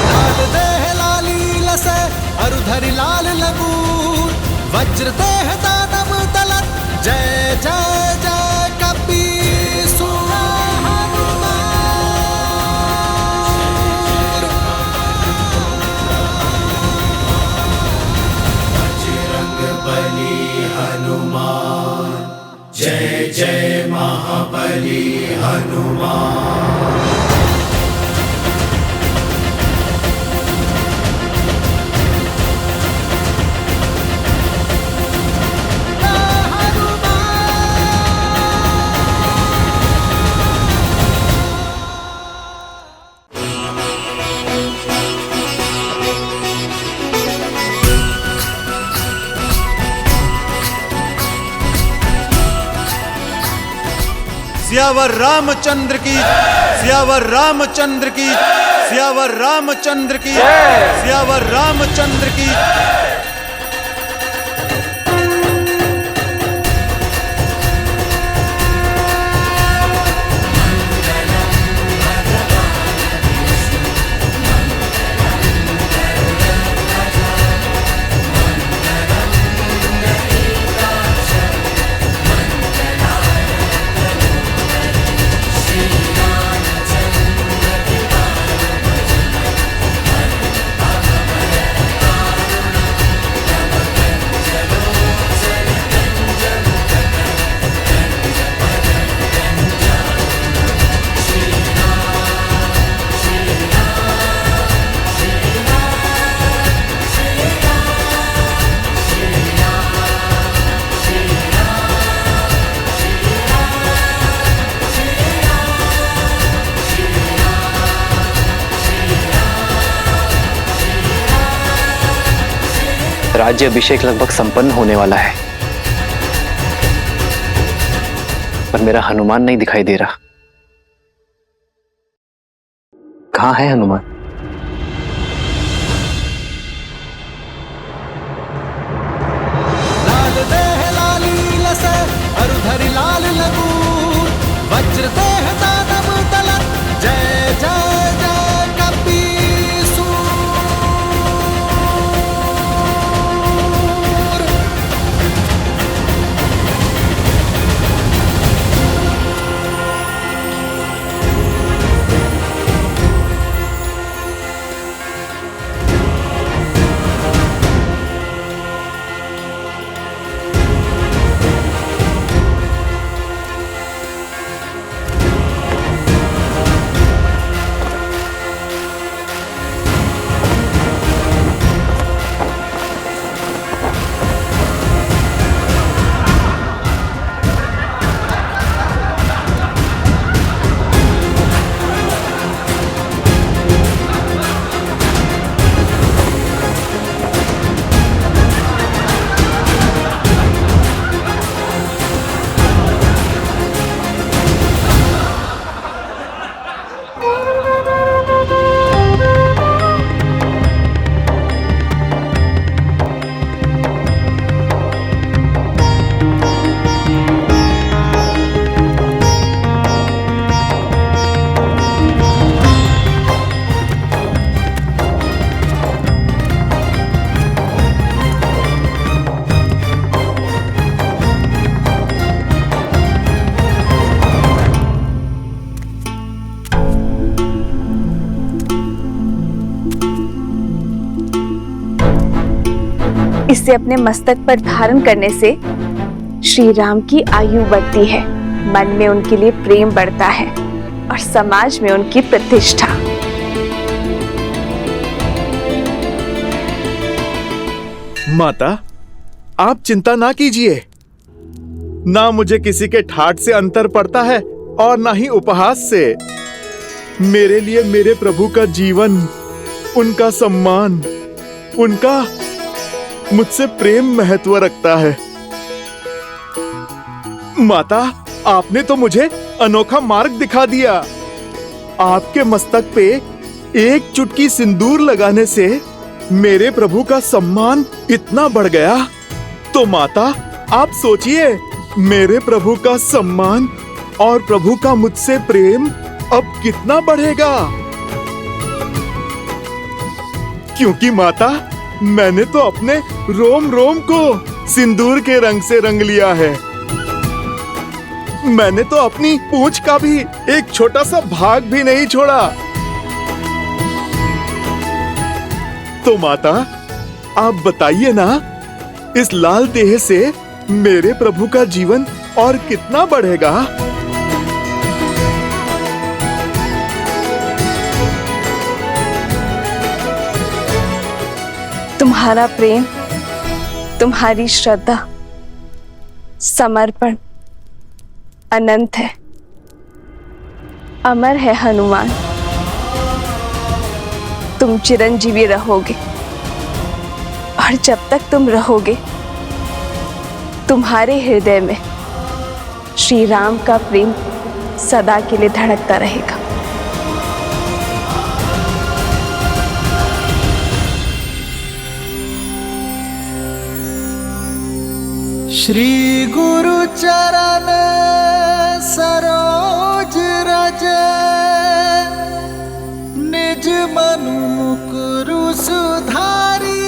लाल देह लाली लसे अरुधरि लाल लगू, वज्र देह दानव दलत, जय जय जय कपीसु हनुमान, जय जय महाबली हनुमान। सियावर रामचंद्र की, सियावर रामचंद्र की, सियावर रामचंद्र की, सियावर रामचंद्र की। राज्य अभिषेक लगभग संपन्न होने वाला है, पर मेरा हनुमान नहीं दिखाई दे रहा। कहाँ है हनुमान? लाल देह लाली लसे अरुधरि लाल लगू, वज्र देह दानव दलत, जय जय जय कपीसु इसे अपने मस्तक पर धारण करने से श्री राम की आयु बढ़ती है, मन में उनके लिए प्रेम बढ़ता है और समाज में उनकी प्रतिष्ठा। माता, आप चिंता ना कीजिए। ना मुझे किसी के ठाठ से अंतर पड़ता है और ना ही उपहास से। मेरे लिए मेरे प्रभु का जीवन, उनका सम्मान, उनका मुझसे प्रेम महत्व रखता है। माता, आपने तो मुझे अनोखा मार्ग दिखा दिया। आपके मस्तक पे एक चुटकी सिंदूर लगाने से मेरे प्रभु का सम्मान इतना बढ़ गया। तो माता, आप सोचिए, मेरे प्रभु का सम्मान और प्रभु का मुझसे प्रेम अब कितना बढ़ेगा। क्योंकि माता, मैंने तो अपने रोम रोम को सिंदूर के रंग से रंग लिया है। मैंने तो अपनी पूंछ का भी एक छोटा सा भाग भी नहीं छोड़ा। तो माता, आप बताइए ना, इस लाल देह से मेरे प्रभु का जीवन और कितना बढ़ेगा। तुम्हारा प्रेम, तुम्हारी श्रद्धा, समर्पण अनंत है, अमर है हनुमान। तुम चिरंजीवी रहोगे और जब तक तुम रहोगे, तुम्हारे हृदय में श्री राम का प्रेम सदा के लिए धड़कता रहेगा। श्री गुरु चरण सरोज रज, निज मनु मुकुरु सुधारी।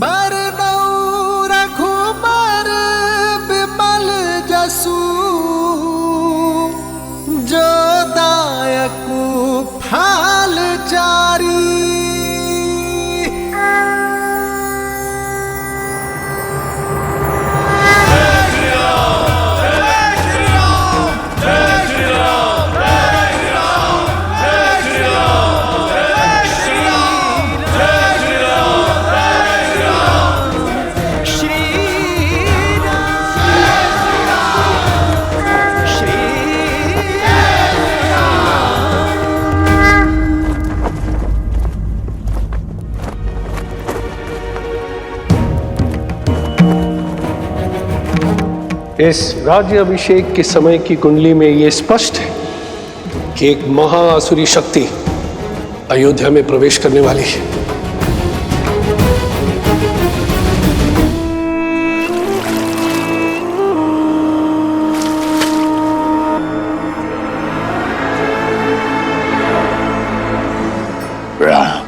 बरनउँ रघुबर बिमल जसु, जो दायकु फल चारी। इस राज्य अभिषेक के समय की कुंडली में यह स्पष्ट है कि एक महाअसुरी शक्ति अयोध्या में प्रवेश करने वाली है। राम,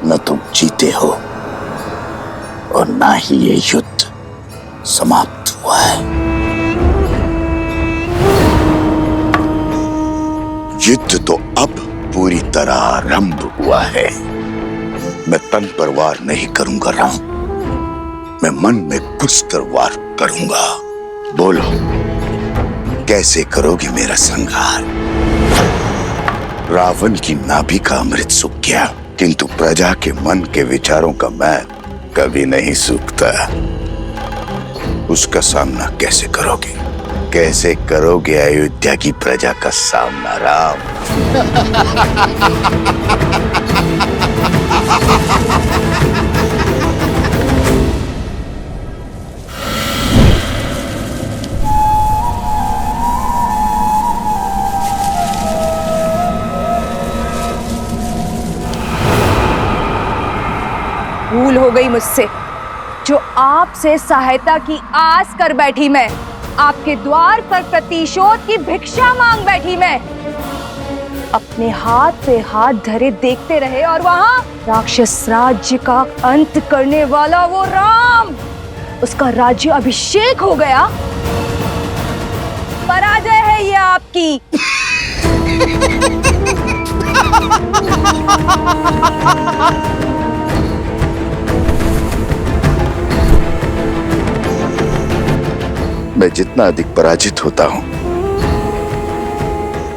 न तुम जीते हो और ना ही ये युद्ध समाप्त हुआ है। युद्ध तो अब पूरी तरह आरंभ हुआ है। मैं तन पर वार नहीं करूंगा राम, मैं मन में घुसकर वार करूंगा। बोलो, कैसे करोगे मेरा संहार? रावण की नाभि का अमृत सूख गया, किंतु प्रजा के मन के विचारों का मैल कभी नहीं सूखता। उसका सामना कैसे करोगे? कैसे करोगे अयोध्या की प्रजा का सामना राम? भूल हो गई मुझसे, जो आपसे सहायता की आस कर बैठी मैं, आपके द्वार पर प्रतिशोध की भिक्षा मांग बैठी मैं। अपने हाथ पे हाथ धरे देखते रहे और वहां राक्षस राज्य का अंत करने वाला वो राम, उसका राज्य अभिषेक हो गया। पराजय है ये आपकी। मैं जितना अधिक पराजित होता हूं,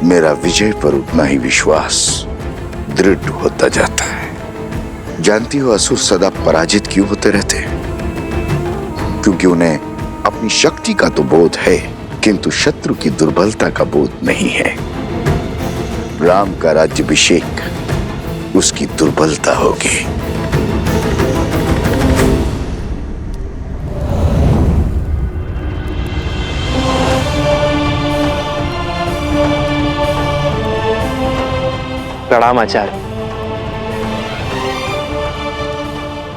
मेरा विजय पर उतना ही विश्वास दृढ़ होता जाता है। जानती हो असुर सदा पराजित क्यों होते रहते हैं? क्योंकि उन्हें अपनी शक्ति का तो बोध है, किंतु शत्रु की दुर्बलता का बोध नहीं है। राम का राज्याभिषेक उसकी दुर्बलता होगी। प्रणाम आचार्य।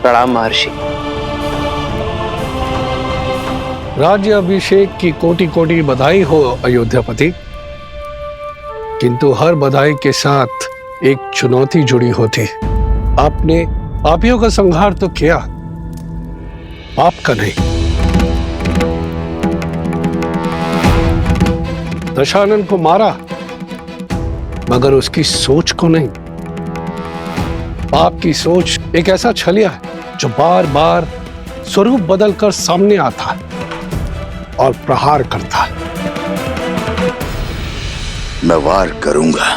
प्रणाम महर्षि। राज्य अभिषेक की कोटि कोटि बधाई हो अयोध्यापति, किंतु हर बधाई के साथ एक चुनौती जुड़ी होती। आपने पापियों का संहार तो किया, पाप का नहीं। दशानन को मारा, मगर उसकी सोच को नहीं। पाप की सोच एक ऐसा छलिया है जो बार बार स्वरूप बदलकर सामने आता और प्रहार करता है। मैं वार करूंगा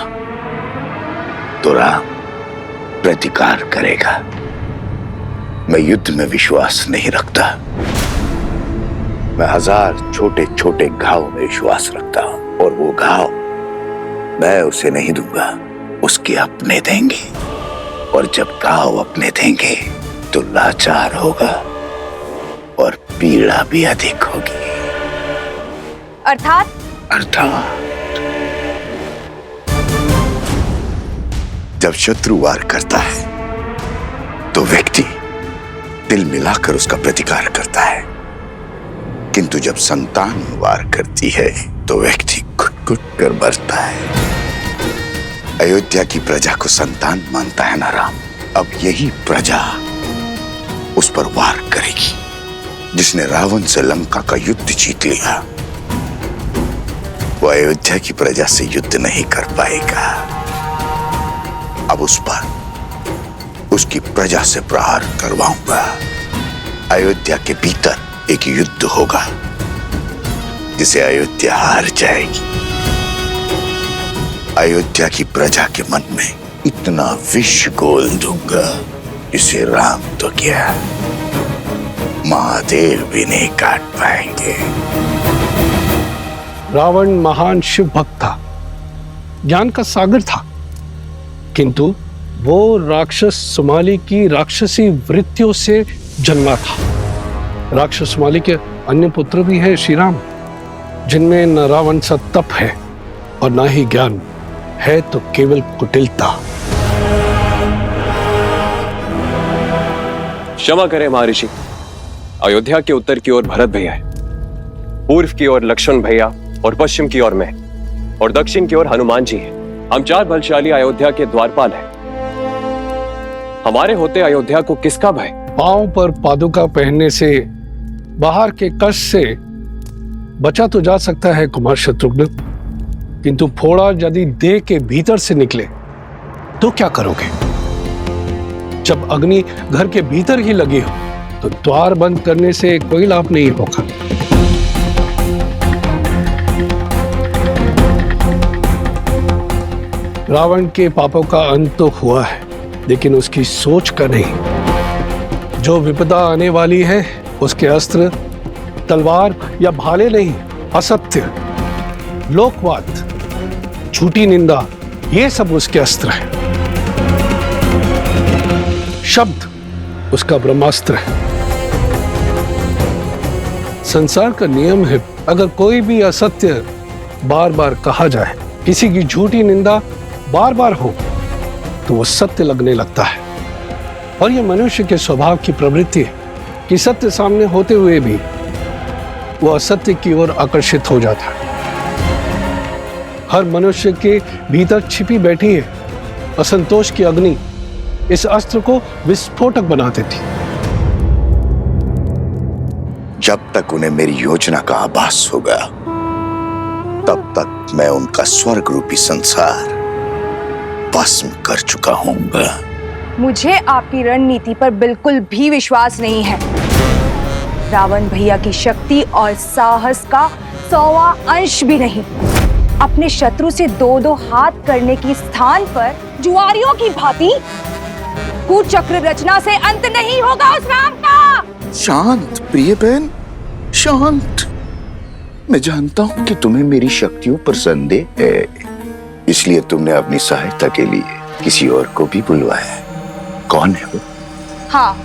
तो राम प्रतिकार करेगा। मैं युद्ध में विश्वास नहीं रखता। मैं 1000 छोटे छोटे घाव में विश्वास रखता हूं, और वो घाव मैं उसे नहीं दूंगा, उसके अपने देंगे। और जब घाव अपने देंगे तो लाचार होगा और पीड़ा भी अधिक होगी। अर्थात जब शत्रु वार करता है तो व्यक्ति दिल मिलाकर उसका प्रतिकार करता है, किंतु जब संतान वार करती है तो व्यक्ति घुट-घुट कर मरता है। अयोध्या की प्रजा को संतान मानता है ना राम। अब यही प्रजा उस पर वार करेगी। जिसने रावण से लंका का युद्ध जीत लिया, वो अयोध्या की प्रजा से युद्ध नहीं कर पाएगा। अब उस पर उसकी प्रजा से प्रहार करवाऊंगा। अयोध्या के भीतर एक युद्ध होगा जिसे अयोध्या हार जाएगी। अयोध्या की प्रजा के मन में इतना विष घोल दूंगा जिसे राम तो क्या, महादेव भी नहीं काट पाएंगे। रावण महान शिव भक्त था, ज्ञान का सागर था, किंतु वो राक्षस सुमाली की राक्षसी वृत्तियों से जन्मा था। राक्षस सुमाली के अन्य पुत्र भी हैं श्री राम, जिनमें न रावण सा तप है और न ही ज्ञान है, तो केवल कुटिलता। क्षमा करें महर्षि, अयोध्या के उत्तर की ओर भरत भैया है, पूर्व की ओर लक्ष्मण भैया और पश्चिम की ओर मैं, और दक्षिण की ओर हनुमान जी हैं। हम 4 बलशाली अयोध्या के द्वारपाल हैं। हमारे होते अयोध्या को किसका भय? पांव पर पादुका पहनने से बाहर के कष्ट से बचा तो जा सकता है कुमार शत्रुघ्न, किंतु फोड़ा यदि देह के भीतर से निकले तो क्या करोगे? जब अग्नि घर के भीतर ही लगी हो तो द्वार बंद करने से कोई लाभ नहीं होगा। रावण के पापों का अंत तो हुआ है, लेकिन उसकी सोच का नहीं। जो विपदा आने वाली है उसके अस्त्र तलवार या भाले नहीं, असत्य, लोकवाद, झूठी निंदा, ये सब उसके अस्त्र है। शब्द उसका ब्रह्मास्त्र है। संसार का नियम है, अगर कोई भी असत्य बार बार कहा जाए, किसी की झूठी निंदा बार बार हो, तो वो सत्य लगने लगता है। और ये मनुष्य के स्वभाव की प्रवृत्ति है कि सत्य सामने होते हुए भी वो असत्य की ओर आकर्षित हो जाता है। हर मनुष्य के भीतर छिपी बैठी है असंतोष की अग्नि, इस अस्त्र को विस्फोटक बना देती। जब तक उन्हें मेरी योजना का आभास होगा, तब तक मैं उनका स्वर्ग रूपी संसार भस्म कर चुका हूंगा। मुझे आपकी रणनीति पर बिल्कुल भी विश्वास नहीं है। रावण भैया की शक्ति और साहस का 100वां अंश भी नहीं। अपने शत्रु से 2-2 हाथ करने की स्थान पर जुआरियों की भांति कुचक्र रचना से अंत नहीं होगा उस राम का। शांत प्रिय बहन, शांत। मैं जानता हूं कि तुम्हें मेरी शक्तियों पर संदेह है, इसलिए तुमने अपनी सहायता के लिए किसी और को भी बुलवाया है। कौन है वो? हाँ,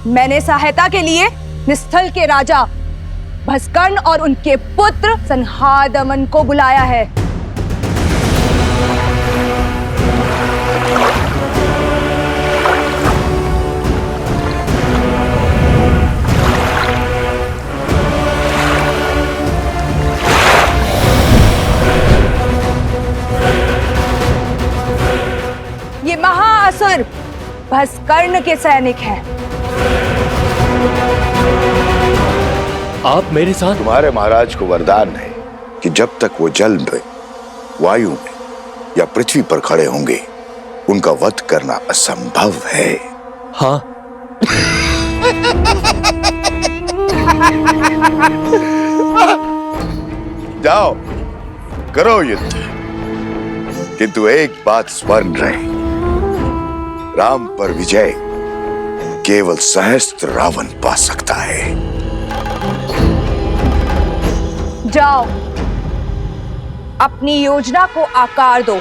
मैंने सहायता के लिए निस्थल के राजा भस्कर्ण और उनके पुत्र संहादमन को बुलाया है। ये महाअसुर भस्कर्ण के सैनिक हैं। आप मेरे साथ? तुम्हारे महाराज को वरदान है कि जब तक वो जल में, वायु में या पृथ्वी पर खड़े होंगे, उनका वध करना असंभव है। हाँ। जाओ, करो युद्ध, किंतु एक बात स्मरण रहे, राम पर विजय केवल सहस्त्र रावण पा सकता है। जाओ, अपनी योजना को आकार दो।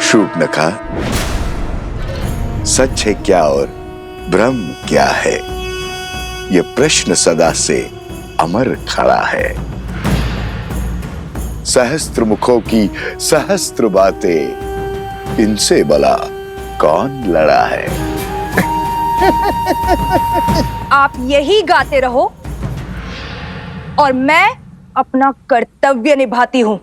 शूर्पणखा, सच है क्या और भ्रम क्या है, ये प्रश्न सदा से अमर खड़ा है। सहस्त्र मुखों की सहस्त्र बातें, इनसे भला कौन लड़ा है? आप यही गाते रहो और मैं अपना कर्तव्य निभाती हूं।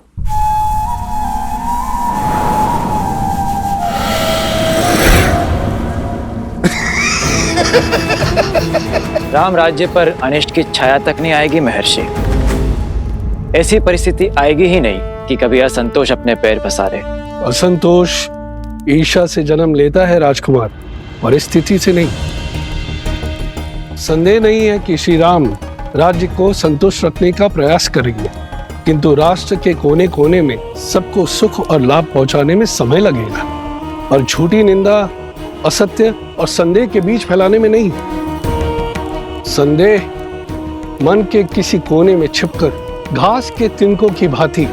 राम राज्य पर अनिष्ट की छाया तक नहीं आएगी महर्षि। ऐसी परिस्थिति आएगी ही नहीं कि कभी असंतोष अपने पैर पसारे। असंतोष ईर्ष्या से जन्म लेता है राजकुमार, परिस्थिति से नहीं। संदेह नहीं है कि श्री राम राज्य को संतुष्ट रखने का प्रयास करेंगे, किंतु राष्ट्र के कोने कोने में सबको सुख और लाभ पहुंचाने में समय लगेगा, और झूठी निंदा, असत्य और संदेह के बीच फैलाने में नहीं। संदेह मन के किसी कोने में छिपकर घास के तिनकों की भांति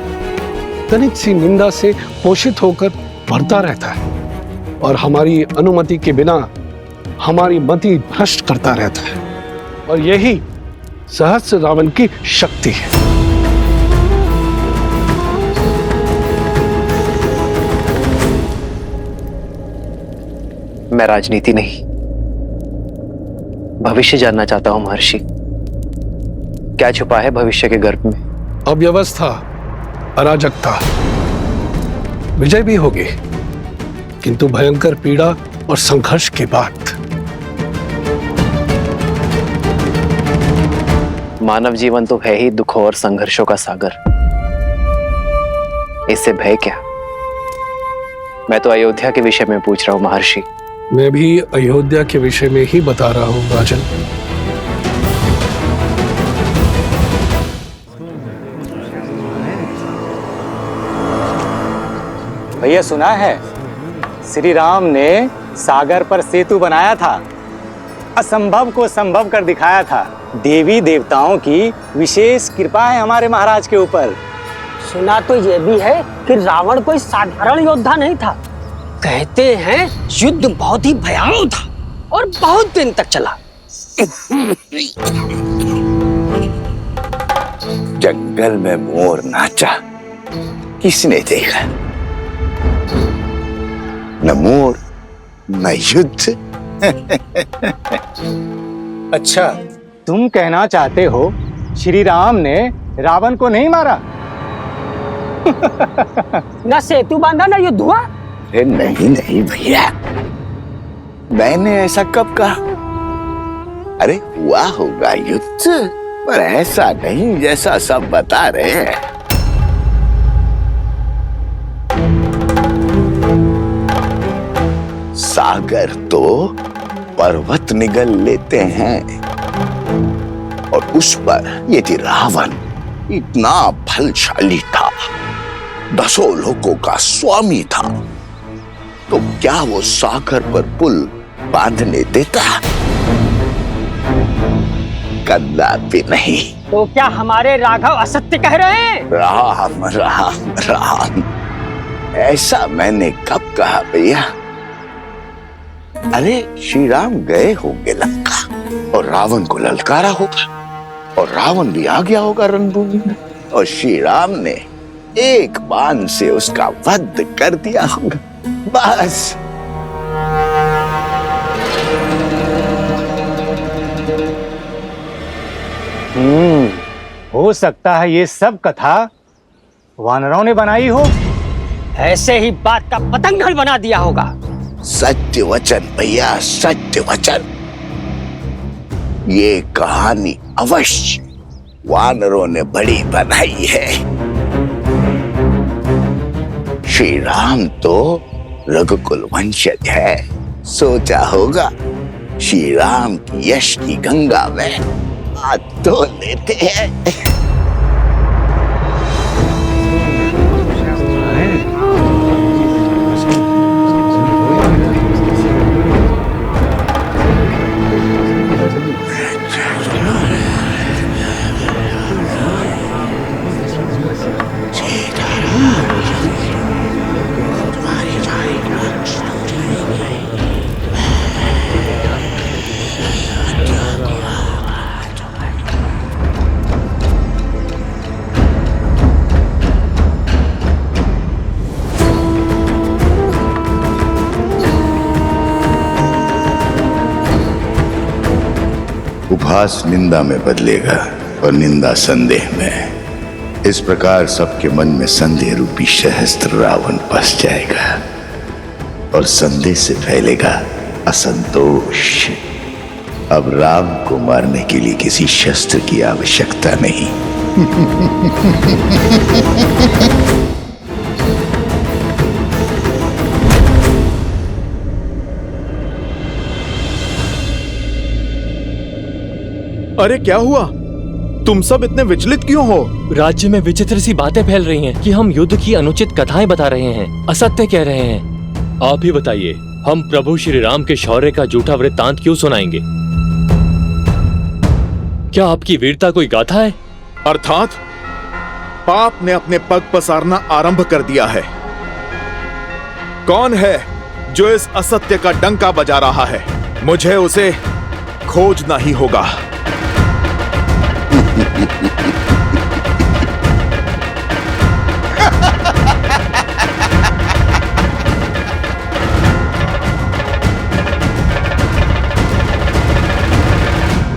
तनिक सी निंदा से पोषित होकर बढ़ता रहता है, और हमारी अनुमति के बिना हमारी मति भ्रष्ट करता रहता है, और यही सहस्त्र रावण की शक्ति है। मैं राजनीति नहीं, भविष्य जानना चाहता हूं महर्षि। क्या छुपा है भविष्य के गर्भ में? अव्यवस्था, अराजकता, विजय भी होगी, किंतु भयंकर पीड़ा और संघर्ष के बाद। मानव जीवन तो है ही दुखों और संघर्षों का सागर, इससे भय क्या? मैं तो अयोध्या के विषय में पूछ रहा हूं महर्षि। मैं भी अयोध्या के विषय में ही बता रहा हूं राजन। भैया सुना है, श्री राम ने सागर पर सेतु बनाया था, असंभव को संभव कर दिखाया था। देवी देवताओं की विशेष कृपा है हमारे महाराज के ऊपर। सुना तो यह भी है कि रावण कोई साधारण योद्धा नहीं था। कहते हैं युद्ध बहुत ही भयावह था और बहुत दिन तक चला। जंगल में मोर नाचा, किसने देखा? न मोर न युद्ध। अच्छा, तुम कहना चाहते हो श्री राम ने रावण को नहीं मारा? न सेतु बांधा न युद्ध हुआ। नहीं नहीं भैया, मैंने ऐसा कब कहा? अरे हुआ होगा युद्ध, पर ऐसा नहीं जैसा सब बता रहे हैं। सागर तो पर्वत निगल लेते हैं, और उस पर यदि रावण इतना बलशाली था, 10 लोगों का स्वामी था, तो क्या वो सागर पर पुल बांधने देता? कदापि नहीं। तो क्या हमारे राघव असत्य कह रहे हैं? राम राम राम, ऐसा मैंने कब कहा भैया? अरे श्री राम गए होंगे लंका और रावण को ललकारा होगा, और रावण भी आ गया होगा रणभूमि में, और श्री राम ने एक बाण से उसका वध कर दिया होगा, बस। हो सकता है ये सब कथा वानरों ने बनाई हो। ऐसे ही बात का पतंगड़ बना दिया होगा। सत्य वचन भैया, सत्य वचन। ये कहानी अवश्य वानरों ने बड़ी बनाई है। श्री राम तो रघुकुल वंशज है, सोचा होगा श्री राम की यश की गंगा में हाथ धो लेते हैं। उपहास निंदा में बदलेगा और निंदा संदेह में। इस प्रकार सबके मन में संदेह रूपी सहस्त्र रावण बस जाएगा, और संदेह से फैलेगा असंतोष। अब राम को मारने के लिए किसी शस्त्र की आवश्यकता नहीं। अरे क्या हुआ? तुम सब इतने विचलित क्यों हो? राज्य में विचित्र सी बातें फैल रही हैं कि हम युद्ध की अनुचित कथाएं बता रहे हैं, असत्य कह रहे हैं। आप ही बताइए, हम प्रभु श्री राम के शौर्य का झूठा वृत्तांत क्यों सुनाएंगे? क्या आपकी वीरता कोई गाथा है? अर्थात पाप ने अपने पग पसारना आरंभ कर दिया है। कौन है जो इस असत्य का डंका बजा रहा है? मुझे उसे खोजना ही होगा।